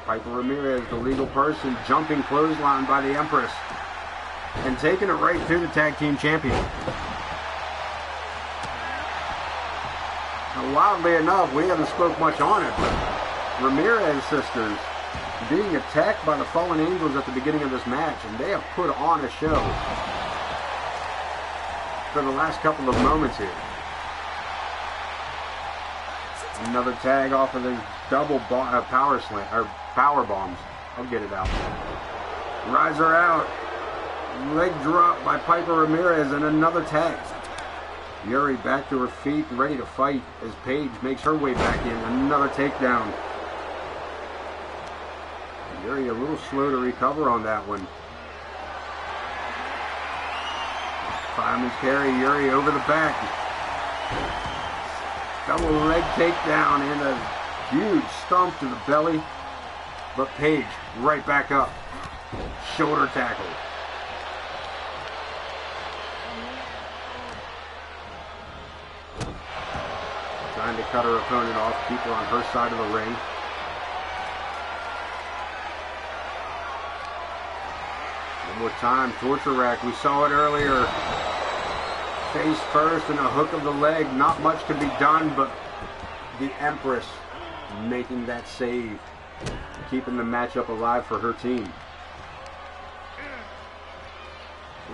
Piper Ramirez, the legal person, jumping clothesline by the Empress. And taking it right to the tag team champion. Now, wildly enough, we haven't spoke much on it, but Ramirez sisters being attacked by the Fallen Angels at the beginning of this match, and they have put on a show for the last couple of moments here. Another tag off of the double power slam or power bombs. I'll get it out. Rides her out. Leg drop by Piper Ramirez, and another tag. Yuri back to her feet, ready to fight as Paige makes her way back in. Another takedown. Yuri a little slow to recover on that one. Fireman's carry, Yuri over the back. Double leg takedown and a huge stomp to the belly. But Paige right back up. Shoulder tackle. Trying to cut her opponent off, keep her on her side of the ring. One more time, torture rack. We saw it earlier. Face first and a hook of the leg. Not much could be done, but the Empress making that save. Keeping the matchup alive for her team.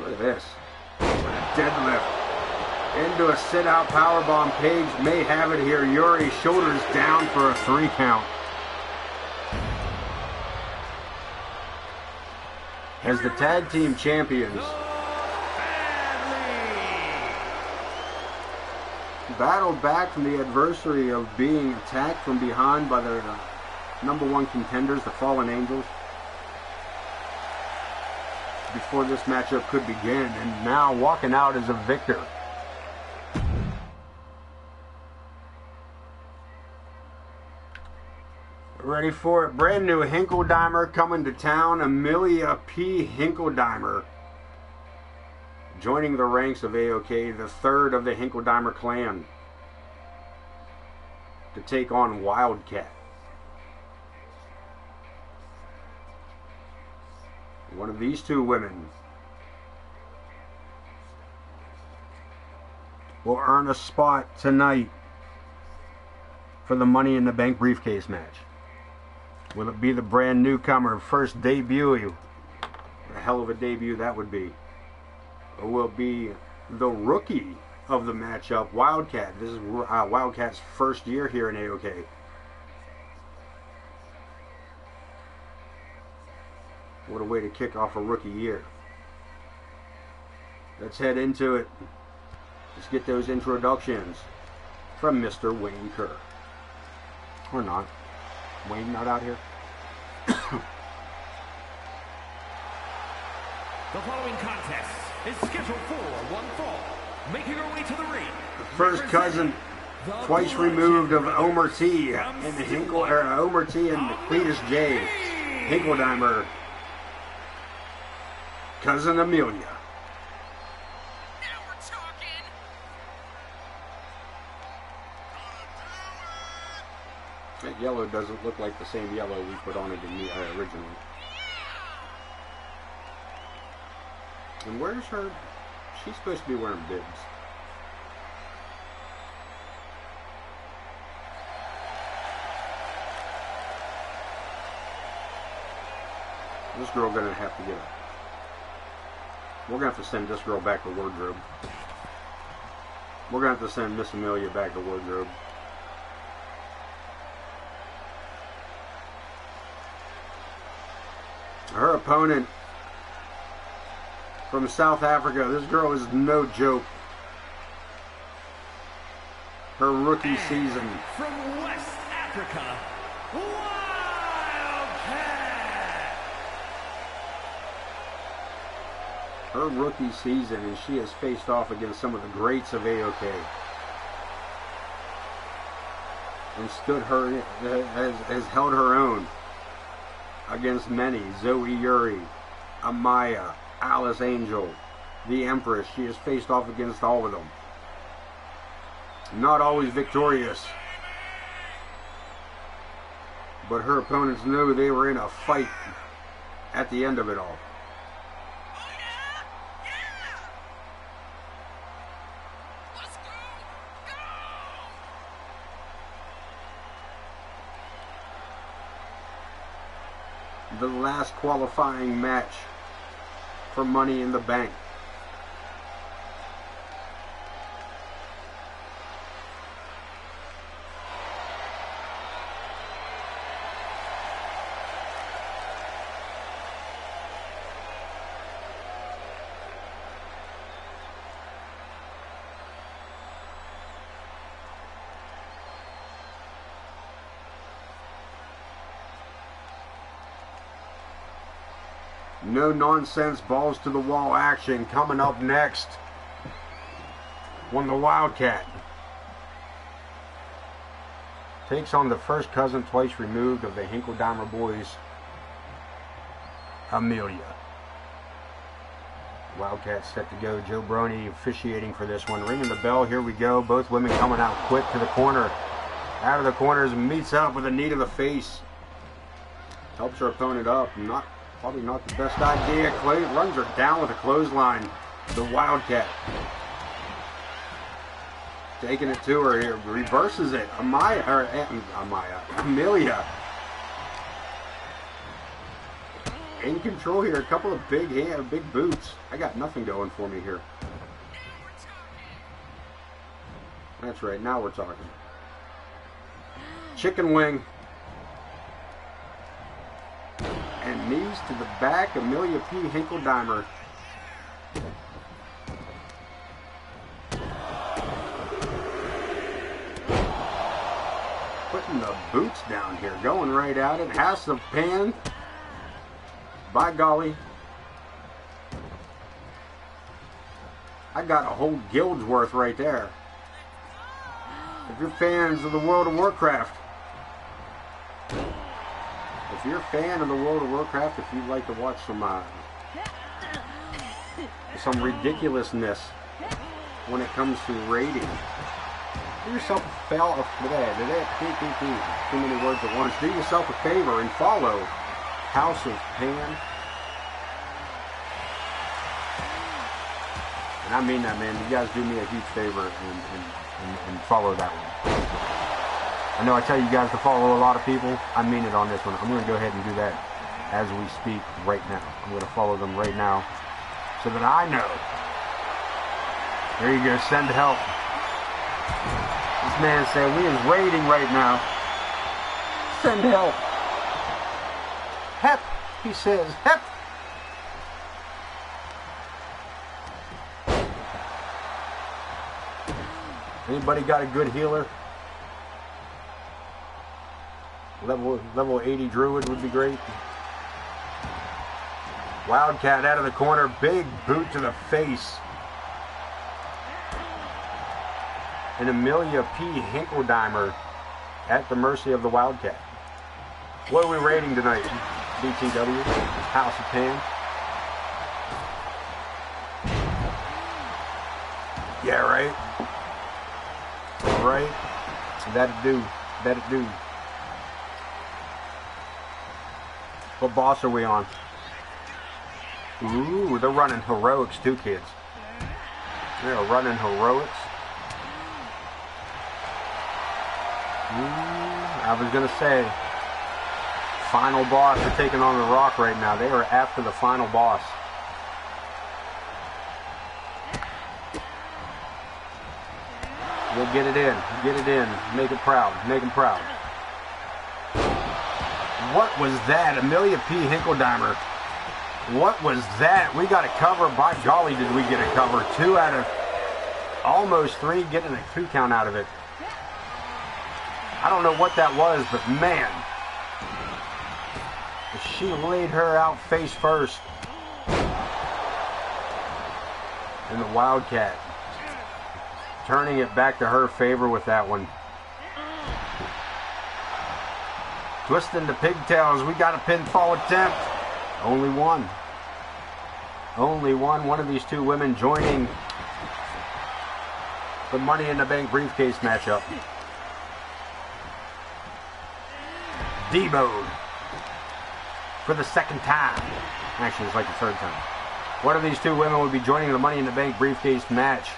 Look at this. Deadlift. Into a sit-out powerbomb. Paige may have it here. Yuri shoulders down for a 3 count. As the tag team champions, battled back from the adversary of being attacked from behind by their #1 contenders, the Fallen Angels, before this matchup could begin, and now walking out as a victor. Ready for it. Brand new Hinkledeimer coming to town. Amelia P. Hinkledeimer joining the ranks of AoK, the third of the Hinkledeimer clan, to take on Wildcat. One of these two women will earn a spot tonight for the Money in the Bank briefcase match. Will it be the brand newcomer, first debut? A hell of a debut that would be. Or will it be the rookie of the matchup, Wildcat? This is Wildcat's first year here in AoK. What a way to kick off a rookie year. Let's head into it. Let's get those introductions from Mr. Wayne Kerr. Or not. Wayne not out here? The following contest is scheduled for one fall. Making her way to the ring. The first cousin, twice removed of Omer T. and Omer T. and Cletus J. Hinkledeimer. Cousin Amelia. That yellow doesn't look like the same yellow we put on it originally. And where's her? She's supposed to be wearing bibs. This girl gonna have to get up. We're gonna have to send this girl back to wardrobe. We're gonna have to send Miss Amelia back to wardrobe. Her opponent from South Africa, this girl is no joke. Her rookie season. From West Africa, Wildcat. Her rookie season, and she has faced off against some of the greats of AoK. And has held her own against many. Zoe Yuri, Amaya, Alice Angel, the Empress. She has faced off against all of them. Not always victorious. But her opponents knew they were in a fight at the end of it all. The last qualifying match for Money in the Bank. No nonsense, balls to the wall action coming up next. When the Wildcat takes on the first cousin twice removed of the Hinkle-Dahmer boys, Amelia. Wildcat set to go. Joe Brony officiating for this one. Ringing the bell. Here we go. Both women coming out quick to the corner. Out of the corners, meets up with a knee to the face. Helps her opponent up. Probably not the best idea. Clay runs her down with a clothesline. The Wildcat taking it to her here. Reverses it. Amelia. In control here. A couple of big boots. I got nothing going for me here. That's right. Now we're talking. Chicken wing. And knees to the back. Amelia P. Hinkle-Dahmer. Putting the boots down here. Going right at it. Has the pan. By golly. I got a whole guild's worth right there. If you're fans of the World of Warcraft. If you're a fan of the World of Warcraft, if you'd like to watch some ridiculousness when it comes to raiding, do yourself a favor. Too many words at once. Do yourself a favor and follow House of Pan. And I mean that, man. You guys do me a huge favor and follow that one. I know I tell you guys to follow a lot of people. I mean it on this one. I'm going to go ahead and do that as we speak right now. I'm going to follow them right now so that I know. There you go. Send help. This man said we is raiding right now. Send help. Hep, he says. Hep. Anybody got a good healer? Level 80 Druid would be great. Wildcat out of the corner. Big boot to the face. And Amelia P. Hinkle-Dahmer at the mercy of the Wildcat. What are we rating tonight? BTW. House of Pan. Yeah, right. All right. That'd do. That'd do. What boss are we on? Ooh, they're running heroics too, kids. They're running heroics. Ooh, I was going to say, final boss are taking on the Rock right now. They are after the final boss. We'll get it in. Get it in. Make it proud. Make them proud. What was that? Amelia P. Hinkle-Dahmer. What was that? We got a cover. By golly, did we get a cover. 2 out of almost 3. Getting a 2 count out of it. I don't know what that was, but man, she laid her out face first. And the Wildcat turning it back to her favor with that one. Twisting the pigtails. We got a pinfall attempt. Only one. Only one. One of these two women joining the Money in the Bank briefcase matchup. Debo for the second time. Actually, it's like the third time. One of these two women will be joining the Money in the Bank briefcase match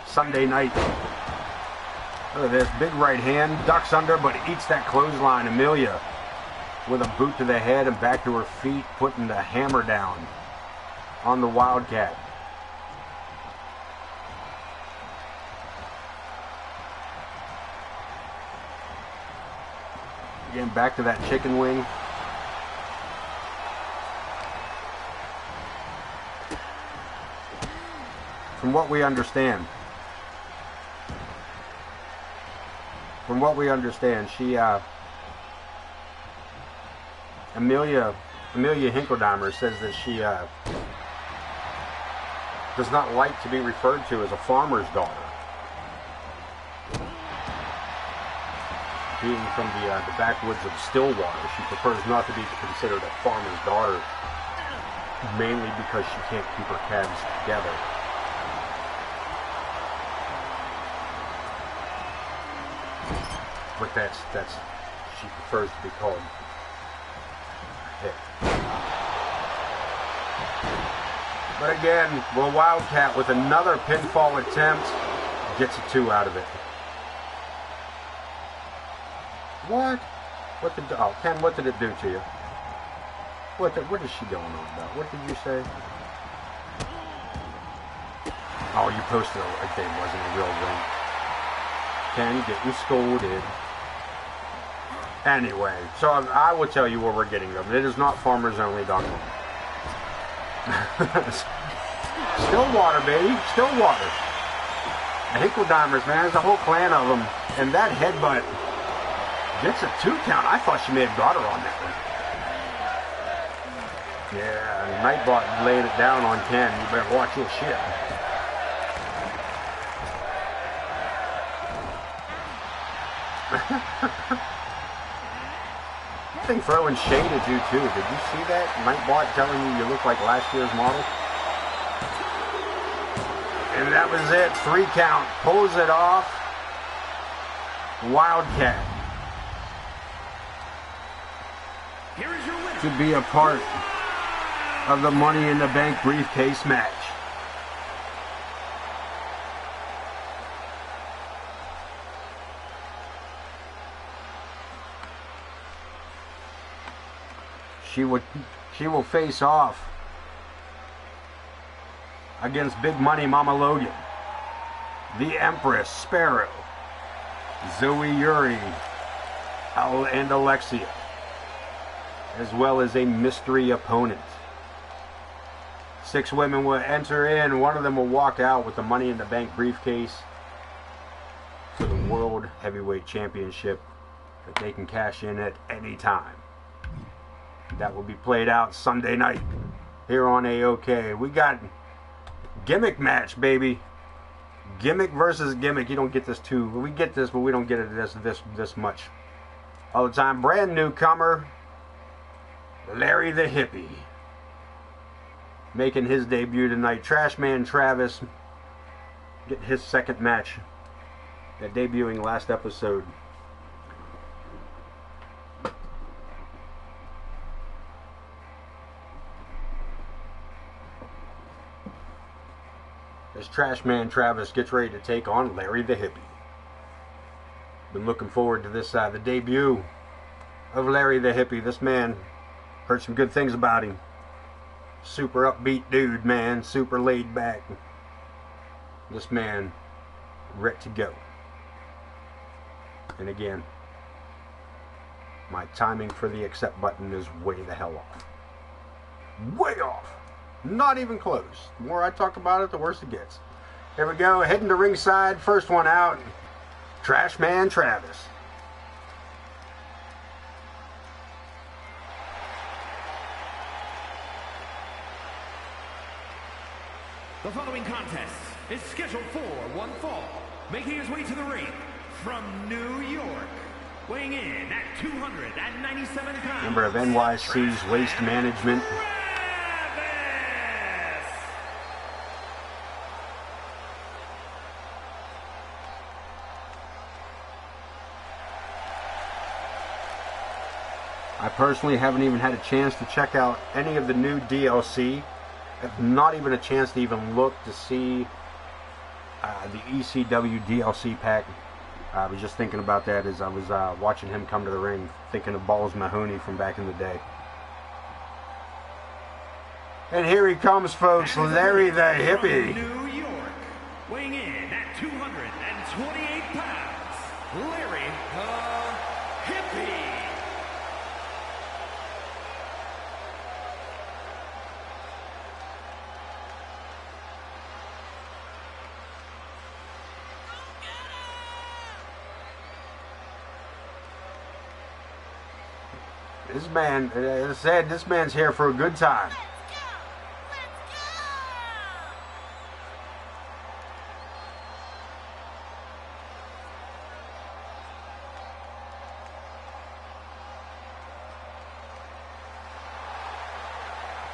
Sunday night. Look at this. Big right hand. Ducks under, but eats that clothesline. Amelia with a boot to the head and back to her feet, putting the hammer down on the Wildcat. Again, back to that chicken wing. From what we understand, she, Amelia Hinkledeimer says that she does not like to be referred to as a farmer's daughter. Being from the backwoods of Stillwater, she prefers not to be considered a farmer's daughter, mainly because she can't keep her calves together. But that's she prefers to be called Hick. But again, well, Wildcat with another pinfall attempt gets a 2 out of it. What? Ken, what did it do to you? What is she going on about? What did you say? Oh, you posted it like it wasn't a real ring. Ken getting scolded. Anyway, so I will tell you where we're getting them. It is not farmersonly.com. Stillwater, baby. Stillwater. The Hinkledeimers, man. There's a whole clan of them. And that headbutt gets a 2 count. I thought she may have got her on that one. Yeah, Nightbot laid it down on Ken. You better watch your shit. I think throwing shade at you too. Did you see that? Nightbot telling you look like last year's model? And that was it. 3 count. Pulls it off. Wildcat. To be a part of the Money in the Bank briefcase match. She will face off against Big Money Mama Logan, the Empress Sparrow, Zoe Yuri, and Alexia, as well as a mystery opponent. 6 women will enter in. One of them will walk out with the Money in the Bank briefcase for the World Heavyweight Championship that they can cash in at any time. That will be played out Sunday night here on AoK. We got gimmick match, baby. Gimmick versus gimmick. You don't get this too. We get this, but we don't get it this much all the time. Brand newcomer, Larry the Hippie, making his debut tonight. Trashman Travis get his second match, that debuting last episode. As Trashman Travis gets ready to take on Larry the Hippie. Been looking forward to this, the debut of Larry the Hippie. This man, heard some good things about him. Super upbeat dude, man. Super laid back. This man, ready to go. And again, my timing for the accept button is way the hell off. Way off. Not even close. The more I talk about it, the worse it gets. Here we go. Heading to ringside. First one out. Trashman Travis. The following contest is scheduled for one fall. Making his way to the ring from New York, weighing in at 297 pounds. Member of NYC's Waste Management. I personally haven't even had a chance to check out any of the new DLC. Not even a chance to even look to see the ECW DLC pack. I was just thinking about that as I was watching him come to the ring, thinking of Balls Mahoney from back in the day. And here he comes, folks, Larry the Hippie. New York, weighing in at 228 pounds, Larry the Hippie. This man, as I said, this man's here for a good time.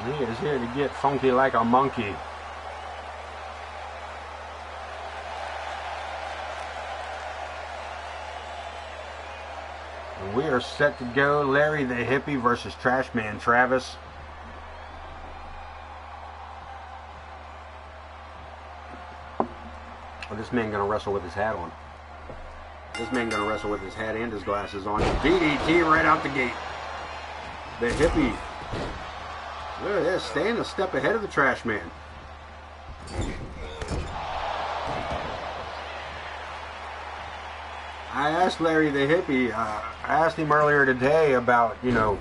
He is here to get funky like a monkey. We are set to go. Larry the Hippie versus Trash Man Travis. Oh, this man gonna wrestle with his hat on. This man gonna wrestle with his hat and his glasses on. DDT right out the gate. The Hippie. Look at this, staying a step ahead of the Trash Man. I asked Larry the Hippie, I asked him earlier today about, you know,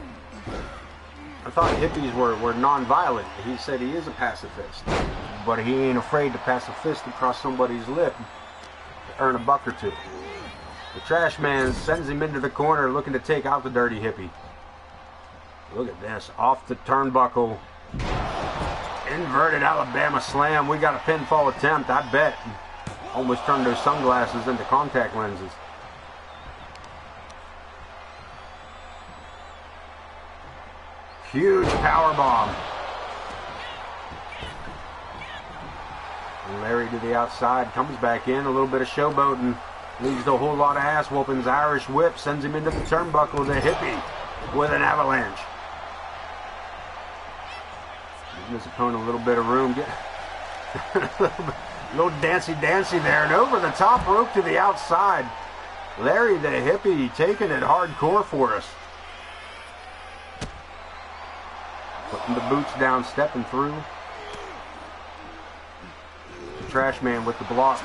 I thought hippies were non-violent. He said he is a pacifist, but he ain't afraid to pass a fist across somebody's lip to earn a buck or two. The Trash Man sends him into the corner looking to take out the Dirty Hippie. Look at this, off the turnbuckle. Inverted Alabama Slam. We got a pinfall attempt, I bet. Almost turned those sunglasses into contact lenses. Huge power bomb. And Larry to the outside, comes back in, a little bit of showboating, leads to a whole lot of ass whoopings. Irish whip sends him into the turnbuckle. The Hippie with an avalanche. Giving his opponent a little bit of room. Little dancy there, and over the top rope to the outside. Larry the Hippie taking it hardcore for us. Putting the boots down, stepping through. The Trash Man with the block.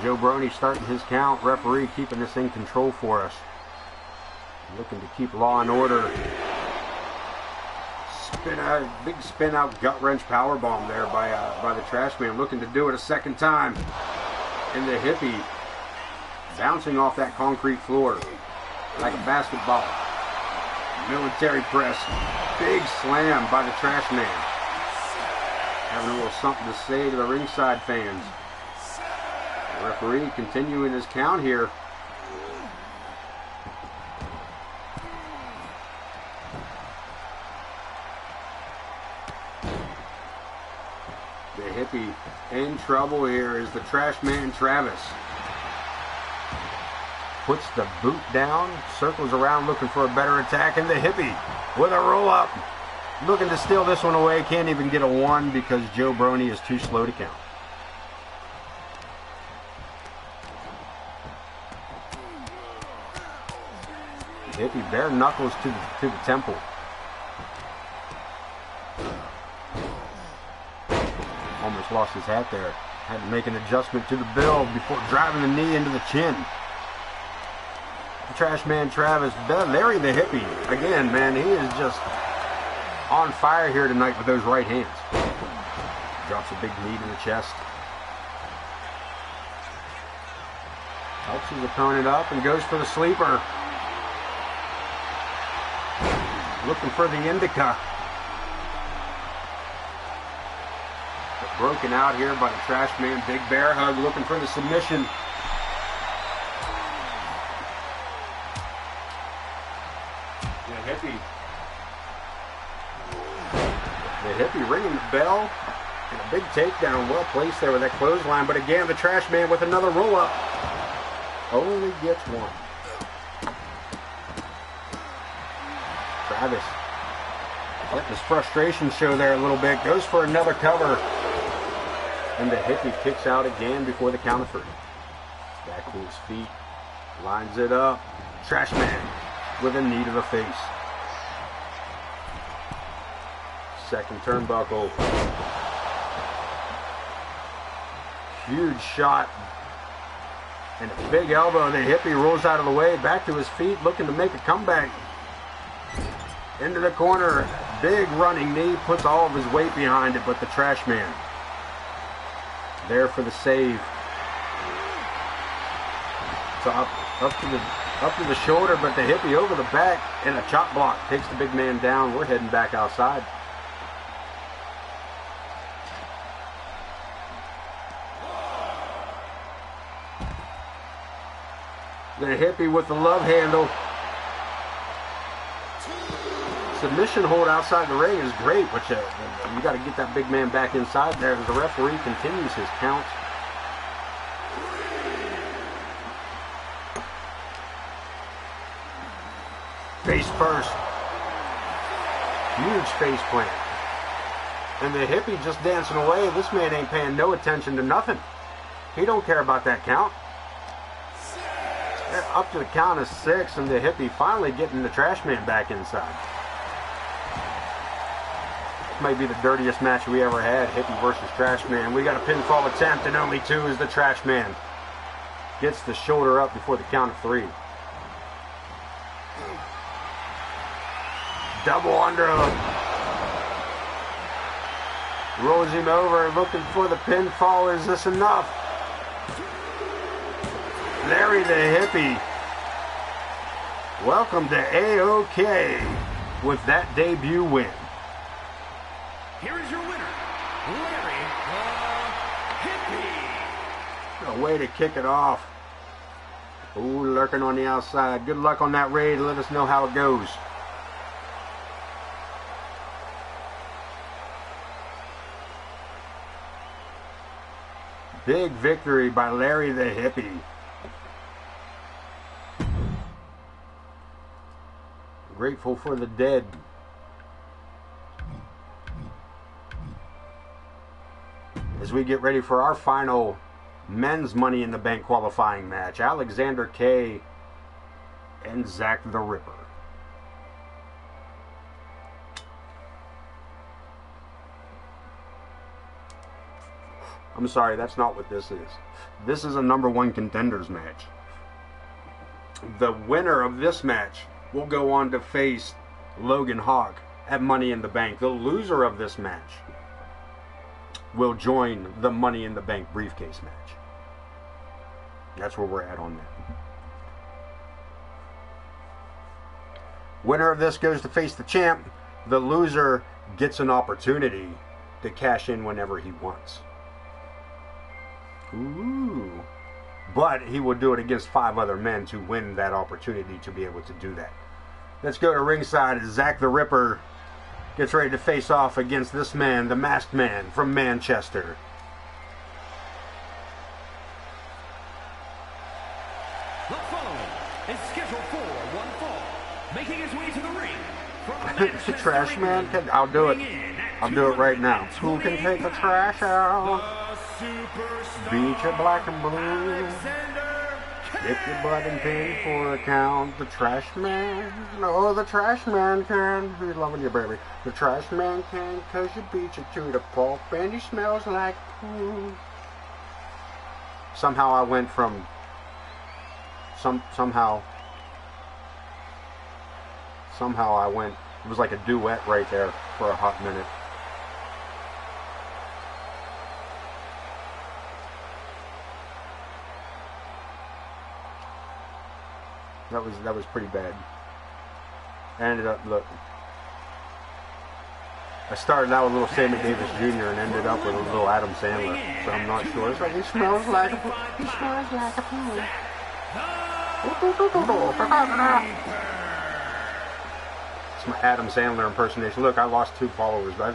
Joe Brony starting his count. Referee keeping this in control for us. Looking to keep law and order. Big spin out gut wrench power bomb there by the Trash Man. Looking to do it a second time. And the Hippie bouncing off that concrete floor like a basketball. Military press. Big slam by the Trash Man. Having a little something to say to the ringside fans. The referee continuing his count here. The Hippie in trouble here is the Trash Man Travis. Puts the boot down, circles around looking for a better attack, and the Hippie with a roll up. Looking to steal this one away, can't even get a one because Joe Brony is too slow to count. The Hippie bare knuckles to the temple. Almost lost his hat there. Had to make an adjustment to the build before driving the knee into the chin. The Trash Man Travis, Larry the Hippie. Again, man, he is just on fire here tonight with those right hands. Drops a big knee to the chest. Helps his opponent up and goes for the sleeper. Looking for the indica. Broken out here by the Trash Man. Big bear hug looking for the submission. The hippie ringing the bell. And a big takedown, well placed there with that clothesline. But again, the Trash Man with another roll up. Only gets one. Travis letting his frustration show there a little bit. Goes for another cover. And the hippie kicks out again before the count of 3. Back to his feet. Lines it up. Trash Man with a knee to the face. Second turnbuckle. Huge shot. And a big elbow. The hippie rolls out of the way. Back to his feet. Looking to make a comeback. Into the corner. Big running knee. Puts all of his weight behind it. But the Trash Man there for the save. So up to the shoulder. But the hippie over the back. And a chop block. Takes the big man down. We're heading back outside. The hippie with the love handle. Submission hold outside the ring is great, but you got to get that big man back inside there. The referee continues his count. Face first. Huge face plant. And the hippie just dancing away. This man ain't paying no attention to nothing. He don't care about that count. Up to the count of 6, and the hippie finally getting the Trash Man back inside. This might be the dirtiest match we ever had, hippie versus Trash Man. We got a pinfall attempt, and only 2 is the Trash Man. Gets the shoulder up before the count of 3. Double underhook. Rolls him over, looking for the pinfall. Is this enough? Larry the hippie. Welcome to AoK with that debut win. Here is your winner, Larry the Hippie. A way to kick it off. Ooh, lurking on the outside. Good luck on that raid. Let us know how it goes. Big victory by Larry the Hippie. Grateful for the dead. As we get ready for our final men's Money in the Bank qualifying match, Alexander K and Zack the Ripper. I'm sorry, that's not what this is. This is a #1 contenders match. The winner of this match will go on to face Logan Hawk at Money in the Bank. The loser of this match will join the Money in the Bank briefcase match. That's where we're at on that. Winner of this goes to face the champ. The loser gets an opportunity to cash in whenever he wants. Ooh. But he will do it against 5 other men to win that opportunity to be able to do that. Let's go to ringside as Zack the Ripper gets ready to face off against this man, the Masked Man from Manchester. The following is scheduled for one fall, making his way to the ring from Manchester. Trash Man? I'll do it. I'll do it right now. Who can take the trash out? Beat your black and blue. Kick your butt and pin for a count. The Trash Man. No, the Trash Man can. He's loving you, baby. The Trash Man can, cause you beat you to the pulp and he smells like poo. Somehow I went from somehow I went, it was like a duet right there for a hot minute. That was pretty bad. I ended up, look. I started out with a little Sammy Davis Jr. and ended up with a little Adam Sandler. So I'm not sure. It's like, he smells like a poo. He smells like a poo. It's my Adam Sandler impersonation. Look, I lost 2 followers. I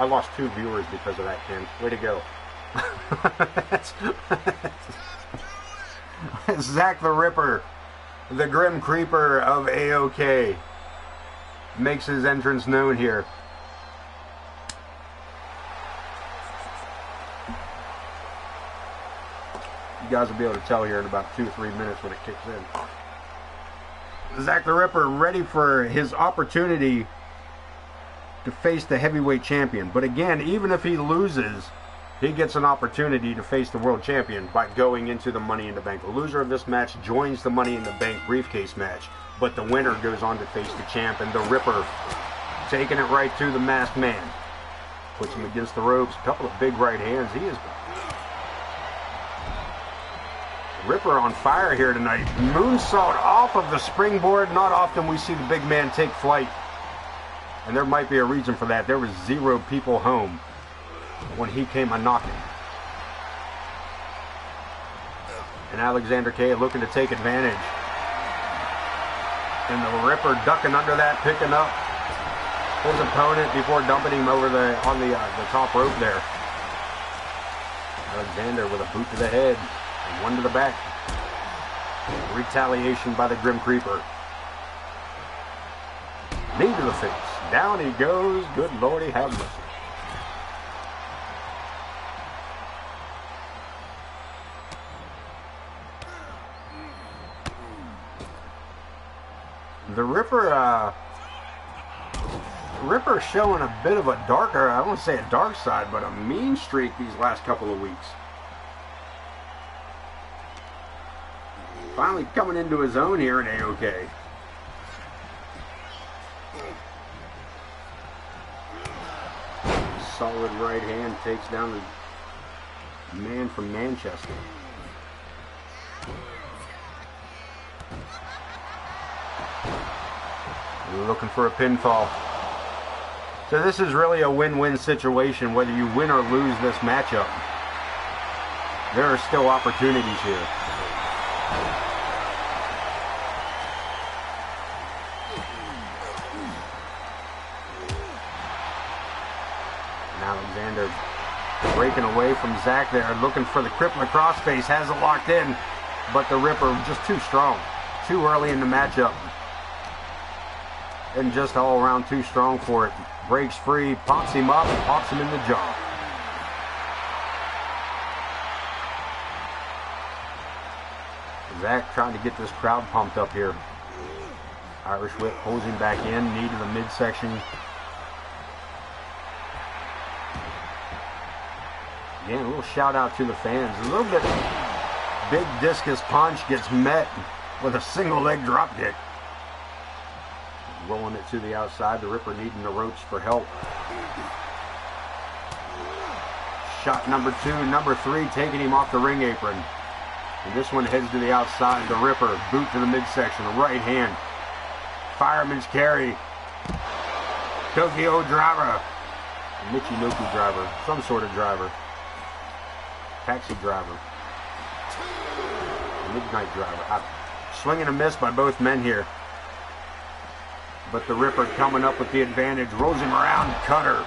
lost 2 viewers because of that, Ken. Way to go. Zach the Ripper, the Grim Creeper of AoK, makes his entrance known here. You guys will be able to tell here in about 2 or 3 minutes when it kicks in. Zach the Ripper ready for his opportunity to face the heavyweight champion. But again, even if he loses, he gets an opportunity to face the world champion by going into the Money in the Bank. The loser of this match joins the Money in the Bank briefcase match, but the winner goes on to face the champ, and the Ripper taking it right to the masked man. Puts him against the ropes. A couple of big right hands. He is Ripper on fire here tonight. Moonsault off of the springboard. Not often we see the big man take flight. And there might be a reason for that. There was 0 people home when he came a-knocking. And Alexander K looking to take advantage. And the Ripper ducking under that, picking up his opponent before dumping him over the top rope there. Alexander with a boot to the head. And 1 to the back. Retaliation by the Grim Creeper. Knee to the face. Down he goes. Good Lordy, have mercy. The Ripper showing a bit of a darker, I won't say a dark side, but a mean streak these last couple of weeks. Finally coming into his own here in AoK. Solid right hand takes down the man from Manchester. Looking for a pinfall. So this is really a win-win situation whether you win or lose this matchup. There are still opportunities here. Alexander breaking away from Zach there, looking for the crippler crossface, has it locked in, but the Ripper just too strong, too early in the matchup, and just all around too strong for it. Breaks free, pops him up, and pops him in the jaw. Zach trying to get this crowd pumped up here. Irish whip pulls him back in, knee to the midsection. Again, a little shout out to the fans. A little bit big discus punch gets met with a single leg drop kick. Rolling it to the outside. The Ripper needing the ropes for help. Shot number 2, number 3 taking him off the ring apron. And this one heads to the outside. The Ripper, boot to the midsection, a right hand. Fireman's carry. Tokyo driver. Michinoku driver. Some sort of driver. Taxi driver. Midnight driver. Swing and a miss by both men here. But the Ripper coming up with the advantage. Rolls him around. Cutter.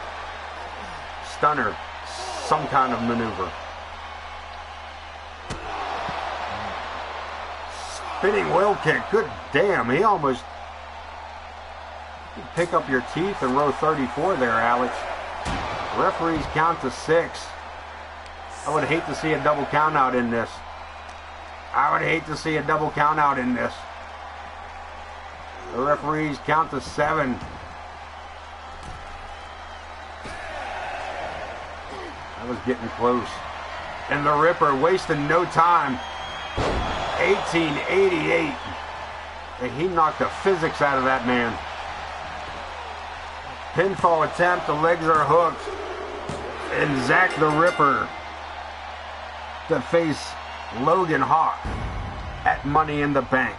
Stunner. Some kind of maneuver. Spinning wheel kick. Good damn. He almost... Pick up your teeth in row 34 there, Alex. Referees count to 6. I would hate to see a double count out in this. I would hate to see a double count out in this. The referees count to 7. That was getting close. And the Ripper wasting no time. 1888. And he knocked the physics out of that man. Pinfall attempt. The legs are hooked. And Zach the Ripper to face Logan Hawk at Money in the Bank.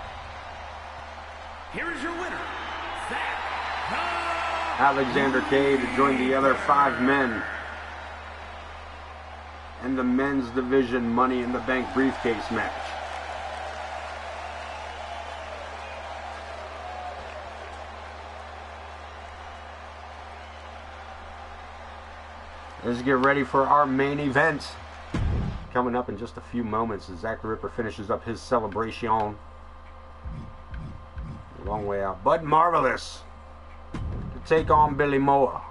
Here is your winner, Zach. Alexander K to join the other 5 men in the men's division Money in the Bank briefcase match. Let's get ready for our main event. Coming up in just a few moments as Zack the Ripper finishes up his celebration. A long way out. Bud Marvelous to take on Billy Moore.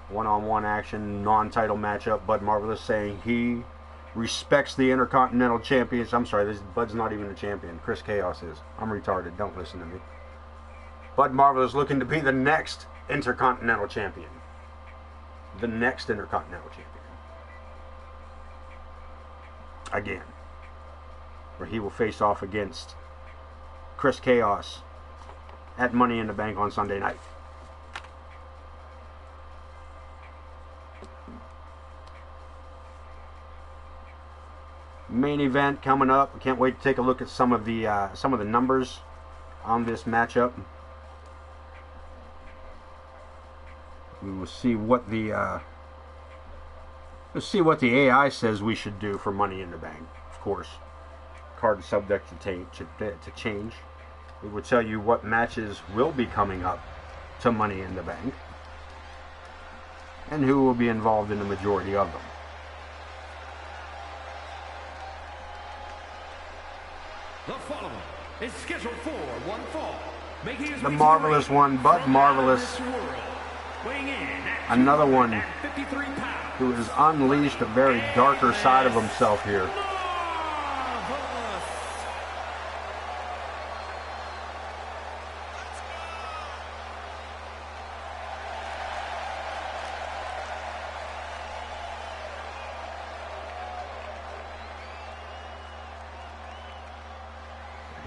One-on-one action, non-title matchup. Bud Marvelous saying he respects the Intercontinental Champions. I'm sorry, Bud's not even a champion. Chris Chaos is. I'm retarded. Don't listen to me. Bud Marvelous looking to be the next Intercontinental Champion. The next Intercontinental Champion. Again. Where he will face off against Chris Chaos at Money in the Bank on Sunday night. Main event coming up. We can't wait to take a look at some of the numbers on this matchup. We will see what the AI says we should do for Money in the Bank. Of course, card is subject to change. We will tell you what matches will be coming up to Money in the Bank and who will be involved in the majority of them. The following is scheduled for one fall. The Marvelous One, Bud Marvelous. Another one who has unleashed a very darker side of himself here.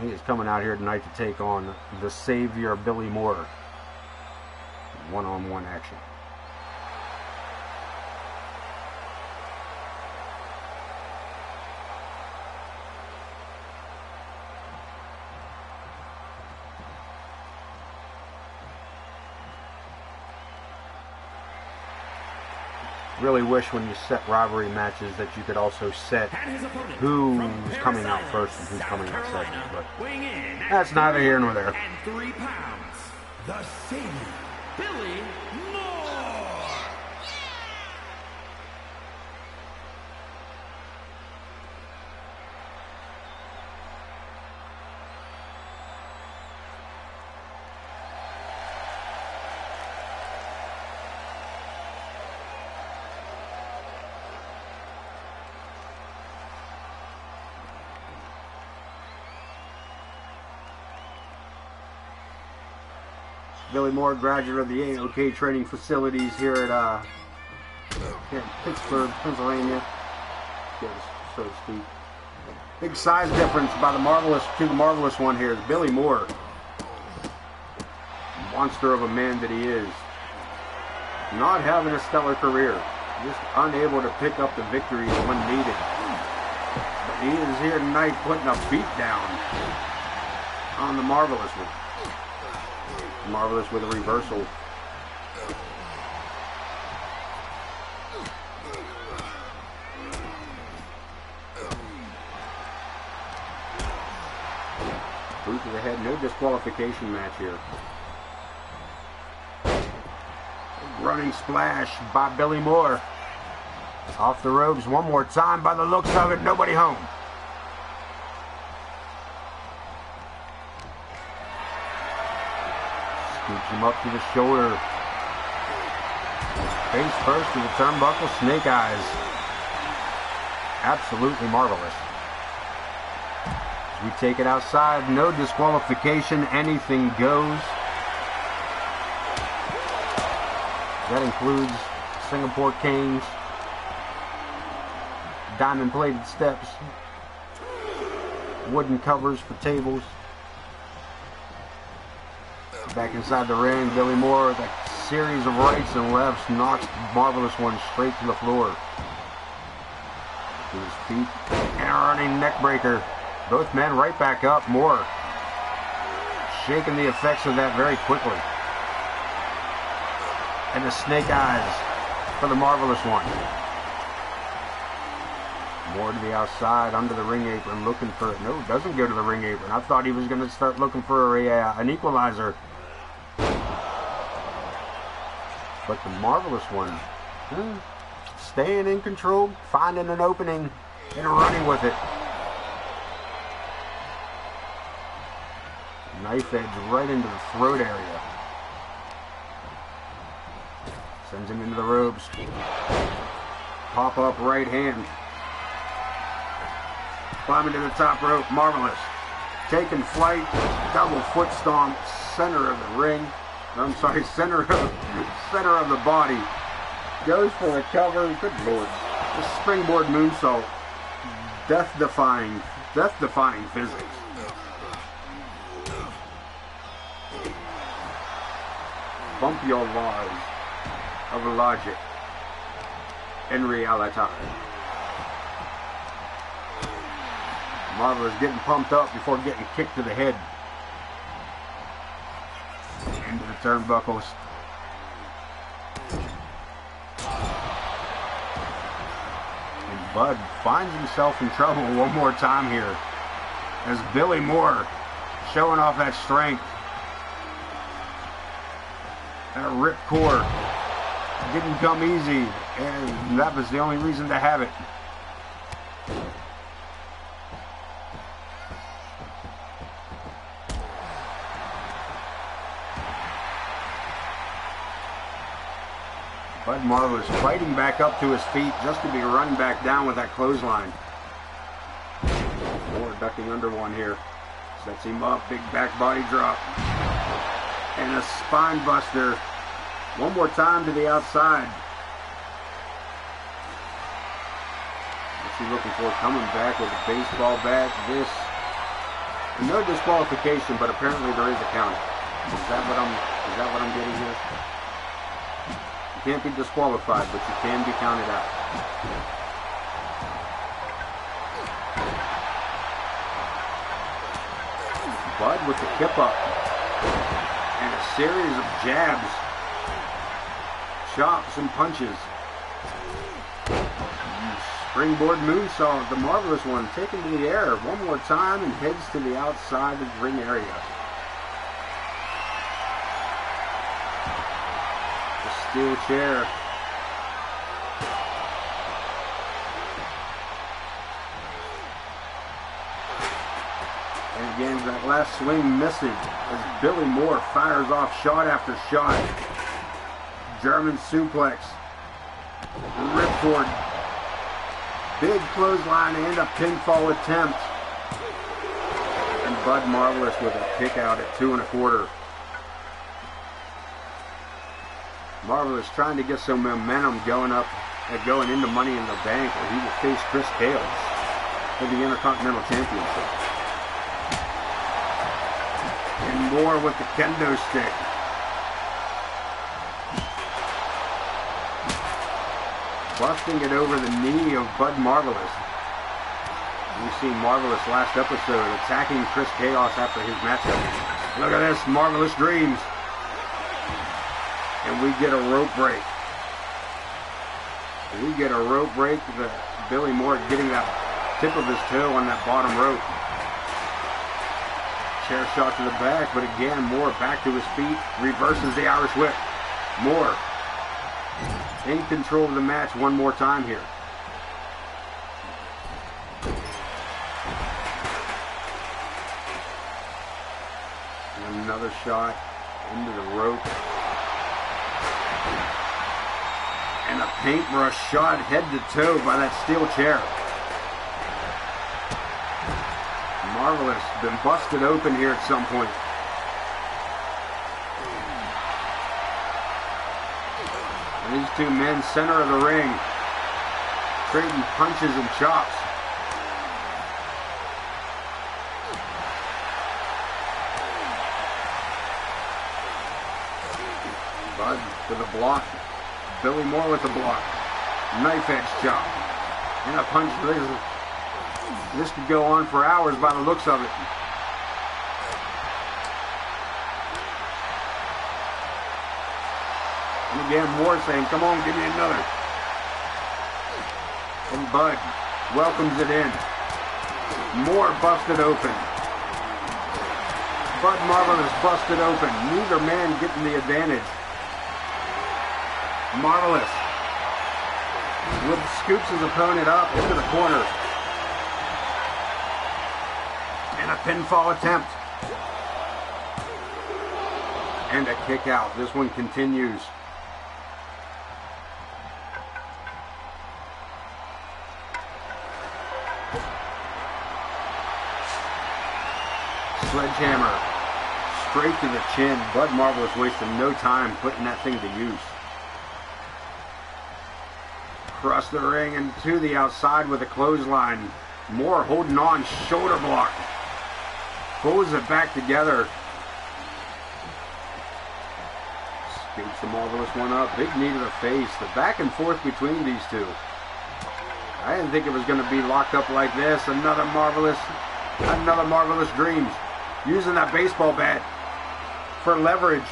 He is coming out here tonight to take on the Savior Billy Moore. One-on-one action. Really wish when you set rivalry matches that you could also set who's coming out first and who's coming out second, but that's neither here nor there. And 3 pounds, the Savior, Billy Moore. Billy Moore, graduate of the AoK training facilities here at Pittsburgh, Pennsylvania, so to speak. Big size difference by the Marvelous to the Marvelous One here is Billy Moore. Monster of a man that he is. Not having a stellar career. Just unable to pick up the victories when needed. But he is here tonight putting a beat down on the Marvelous One. Marvelous with a reversal. Boot to the head, no disqualification match here. Running splash by Billy Moore. Off the ropes one more time. By the looks of it, nobody home. Scoops him up to the shoulder. Face first to the turnbuckle, snake eyes. Absolutely marvelous. As we take it outside, no disqualification, anything goes. That includes Singapore canes, diamond plated steps, wooden covers for tables. Back inside the ring, Billy Moore with a series of rights and lefts knocks Marvelous One straight to the floor. To his feet, and a running neck breaker. Both men right back up. Moore shaking the effects of that very quickly. And the snake eyes for the Marvelous One. More to the outside, under the ring apron, looking for it. No, doesn't go to the ring apron. I thought he was going to start looking for an equalizer. But the Marvelous One, staying in control, finding an opening, and running with it. Knife edge right into the throat area. Sends him into the ropes. Pop up right hand. Climbing to the top rope, Marvelous. Taking flight, double foot stomp, center of the ring. I'm sorry, center of the body. Goes for a cover. Good Lord. The springboard moonsault. Death-defying physics. Bump your laws of logic in reality. Marvelous getting pumped up before getting kicked to the head. Into the turnbuckles. And Bud finds himself in trouble one more time here. As Billy Moore showing off that strength. That ripcord didn't come easy, and that was the only reason to have it. Bud Marvelous fighting back up to his feet just to be run back down with that clothesline. Moore ducking under one here. Sets him up, big back body drop. And a spine buster. One more time to the outside. What's he looking for? Coming back with a baseball bat. This. No disqualification, but apparently there is a count. Is that what I'm getting here? You can't be disqualified, but you can be counted out. Bud with the kip up. And a series of jabs, chops, and punches. Springboard moonsault, the Marvelous One taken to the air one more time and heads to the outside of the ring area. The steel chair. And again, that last swing misses as Billy Moore fires off shot after shot. German suplex. Ripcord. Big clothesline and a pinfall attempt. And Bud Marvelous with a kick out at 2 1/4. Marvelous trying to get some momentum going into Money in the Bank, where he will face Chris Chaos for the Intercontinental Championship. And Moore with the kendo stick. Busting it over the knee of Bud Marvelous. We've seen Marvelous last episode attacking Chris Chaos after his matchup. Look at this, Marvelous Dreams. And we get a rope break. We get a rope break. Billy Moore getting that tip of his toe on that bottom rope. Chair shot to the back, but again, Moore back to his feet, reverses the Irish whip. Moore in control of the match one more time here. Another shot into the rope. And a paintbrush shot head to toe by that steel chair. Marvelous, been busted open here at some point. And these two men, center of the ring, trading punches and chops. Bud with a block. Billy Moore with a block. Knife edge chop. And a punch. This could go on for hours by the looks of it. And again, Moore saying, come on, give me another. And Bud welcomes it in. Moore busted open. Bud Marvelous busted open. Neither man getting the advantage. Marvelous scoops his opponent up into the corner. And a pinfall attempt. And a kick out. This one continues. Sledgehammer. Straight to the chin. Bud Marvelous wasting no time putting that thing to use. Across the ring and to the outside with a clothesline. Moore holding on. Shoulder block. Pulls it back together. Scoops the Marvelous one up. Big knee to the face. The back and forth between these two. I didn't think it was going to be locked up like this. Another Marvelous Dreams. Using that baseball bat for leverage.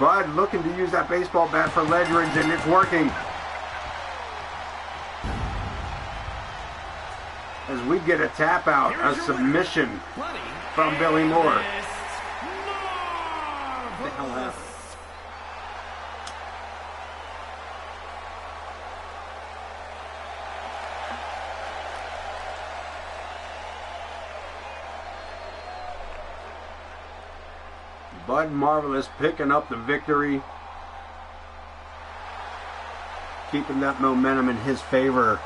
Bud looking to use that baseball bat for leverage, and it's working. As we get a tap out, a submission from Billy Moore. What the hell happened? Bud Marvelous picking up the victory. Keeping that momentum in his favor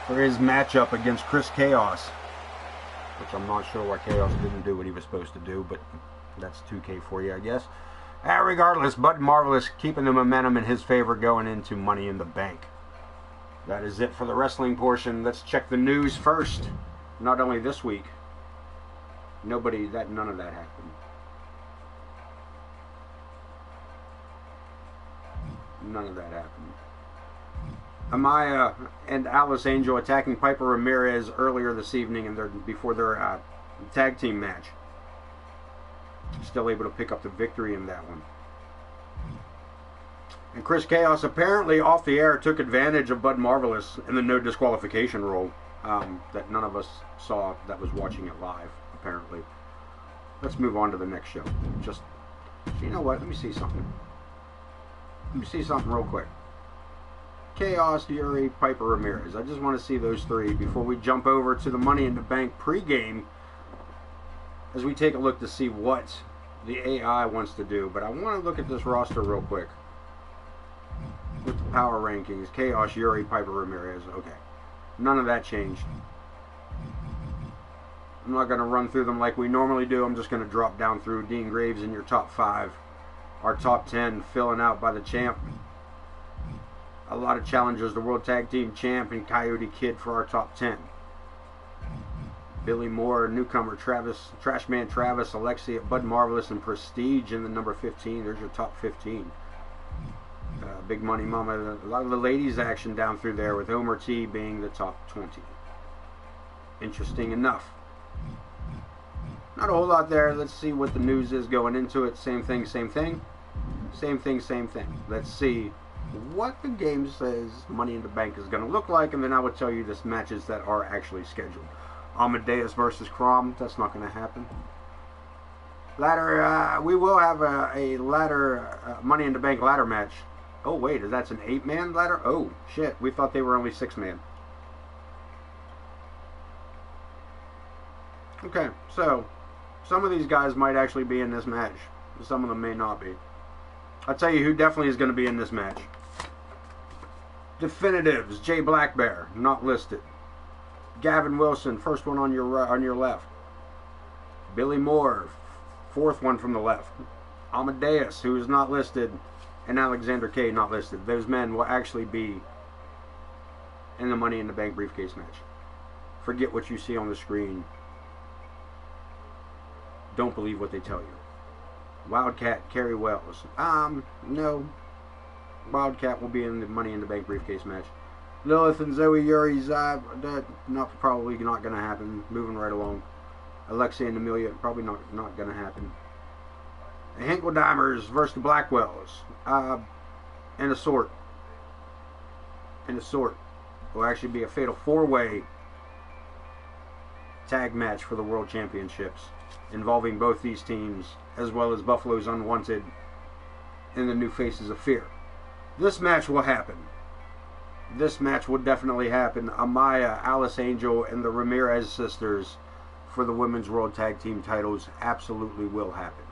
for his matchup against Chris Chaos. Which I'm not sure why Chaos didn't do what he was supposed to do, but that's 2K for you, I guess. Regardless, Bud Marvelous keeping the momentum in his favor going into Money in the Bank. That is it for the wrestling portion. Let's check the news first. Not only this week. None of that happened. None of that happened. Amaya and Alice Angel attacking Piper Ramirez earlier this evening and before their tag team match. Still able to pick up the victory in that one. And Chris Chaos apparently off the air took advantage of Bud Marvelous in the no disqualification rule that none of us saw that was watching it live, apparently. Let's move on to the next show. You know what? Let me see something. Let me see something real quick. Chaos, Yuri, Piper Ramirez. I just want to see those three before we jump over to the Money in the Bank pregame as we take a look to see what the AI wants to do. But I want to look at this roster real quick with the power rankings. Chaos, Yuri, Piper Ramirez. Okay. None of that changed. I'm not going to run through them like we normally do. I'm just going to drop down through Dean Graves in your top 5. Our top 10 filling out by the champ. A lot of challengers. The World Tag Team Champ and Coyote Kid for our top 10. Billy Moore, newcomer Travis, Trashman Travis, Alexia, Bud Marvelous, and Prestige in the number 15. There's your top 15. Big Money Mama. A lot of the ladies action down through there with Homer T being the top 20. Interesting enough. Not a whole lot there. Let's see what the news is going into it. Same thing, same thing. Same thing, same thing. Let's see what the game says Money in the Bank is going to look like, and then I will tell you the matches that are actually scheduled. Amadeus versus Crom. That's not going to happen. Ladder. We will have a ladder Money in the Bank ladder match. Oh wait, that's an 8-man ladder? Oh shit, we thought they were only 6-man. Okay, so some of these guys might actually be in this match. Some of them may not be. I'll tell you who definitely is going to be in this match. Definitives, Jay Blackbear, not listed. Gavin Wilson, first one on your left. Billy Moore, fourth one from the left. Amadeus, who is not listed, and Alexander K, not listed. Those men will actually be in the Money in the Bank briefcase match. Forget what you see on the screen. Don't believe what they tell you. Wildcat, Kerry Wells. No. Wildcat will be in the Money in the Bank briefcase match. Lilith and Zoe Yuri's probably not going to happen. Moving right along. Alexia and Amelia, probably not going to happen. Hinkledimers versus the Blackwells. In a sort. It will actually be a fatal 4-way tag match for the World Championships, involving both these teams, as well as Buffalo's Unwanted and the New Faces of Fear. This match will happen. This match will definitely happen. Amaya, Alice Angel, and the Ramirez sisters for the Women's World Tag Team titles absolutely will happen.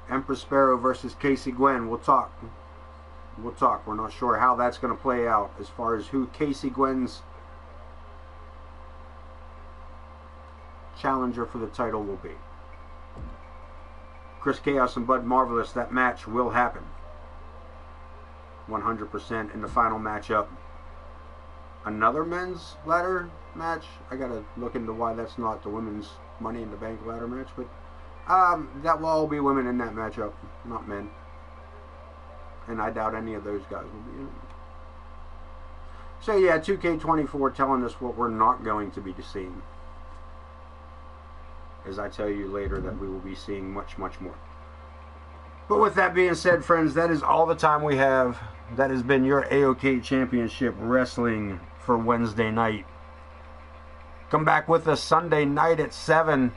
Empress Sparrow versus Casey Gwen. We'll talk. We're not sure how that's going to play out as far as who Casey Gwen's challenger for the title will be. Chris Chaos and Bud Marvelous, that match will happen 100% in the final matchup. Another men's ladder match. I gotta look into why that's not the women's Money in the Bank ladder match, but that will all be women in that matchup, not men. And I doubt any of those guys will be in it. So yeah, 2K24 telling us what we're not going to be seeing. As I tell you later that we will be seeing much, much more. But with that being said, friends, that is all the time we have. That has been your AoK Championship Wrestling for Wednesday night. Come back with us Sunday night at 7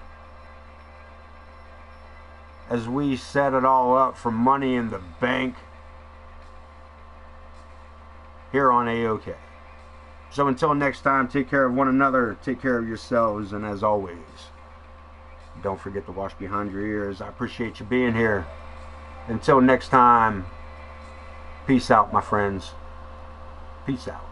as we set it all up for Money in the Bank here on AoK. So until next time, take care of one another, take care of yourselves, and as always, don't forget to wash behind your ears. I appreciate you being here. Until next time, peace out, my friends. Peace out.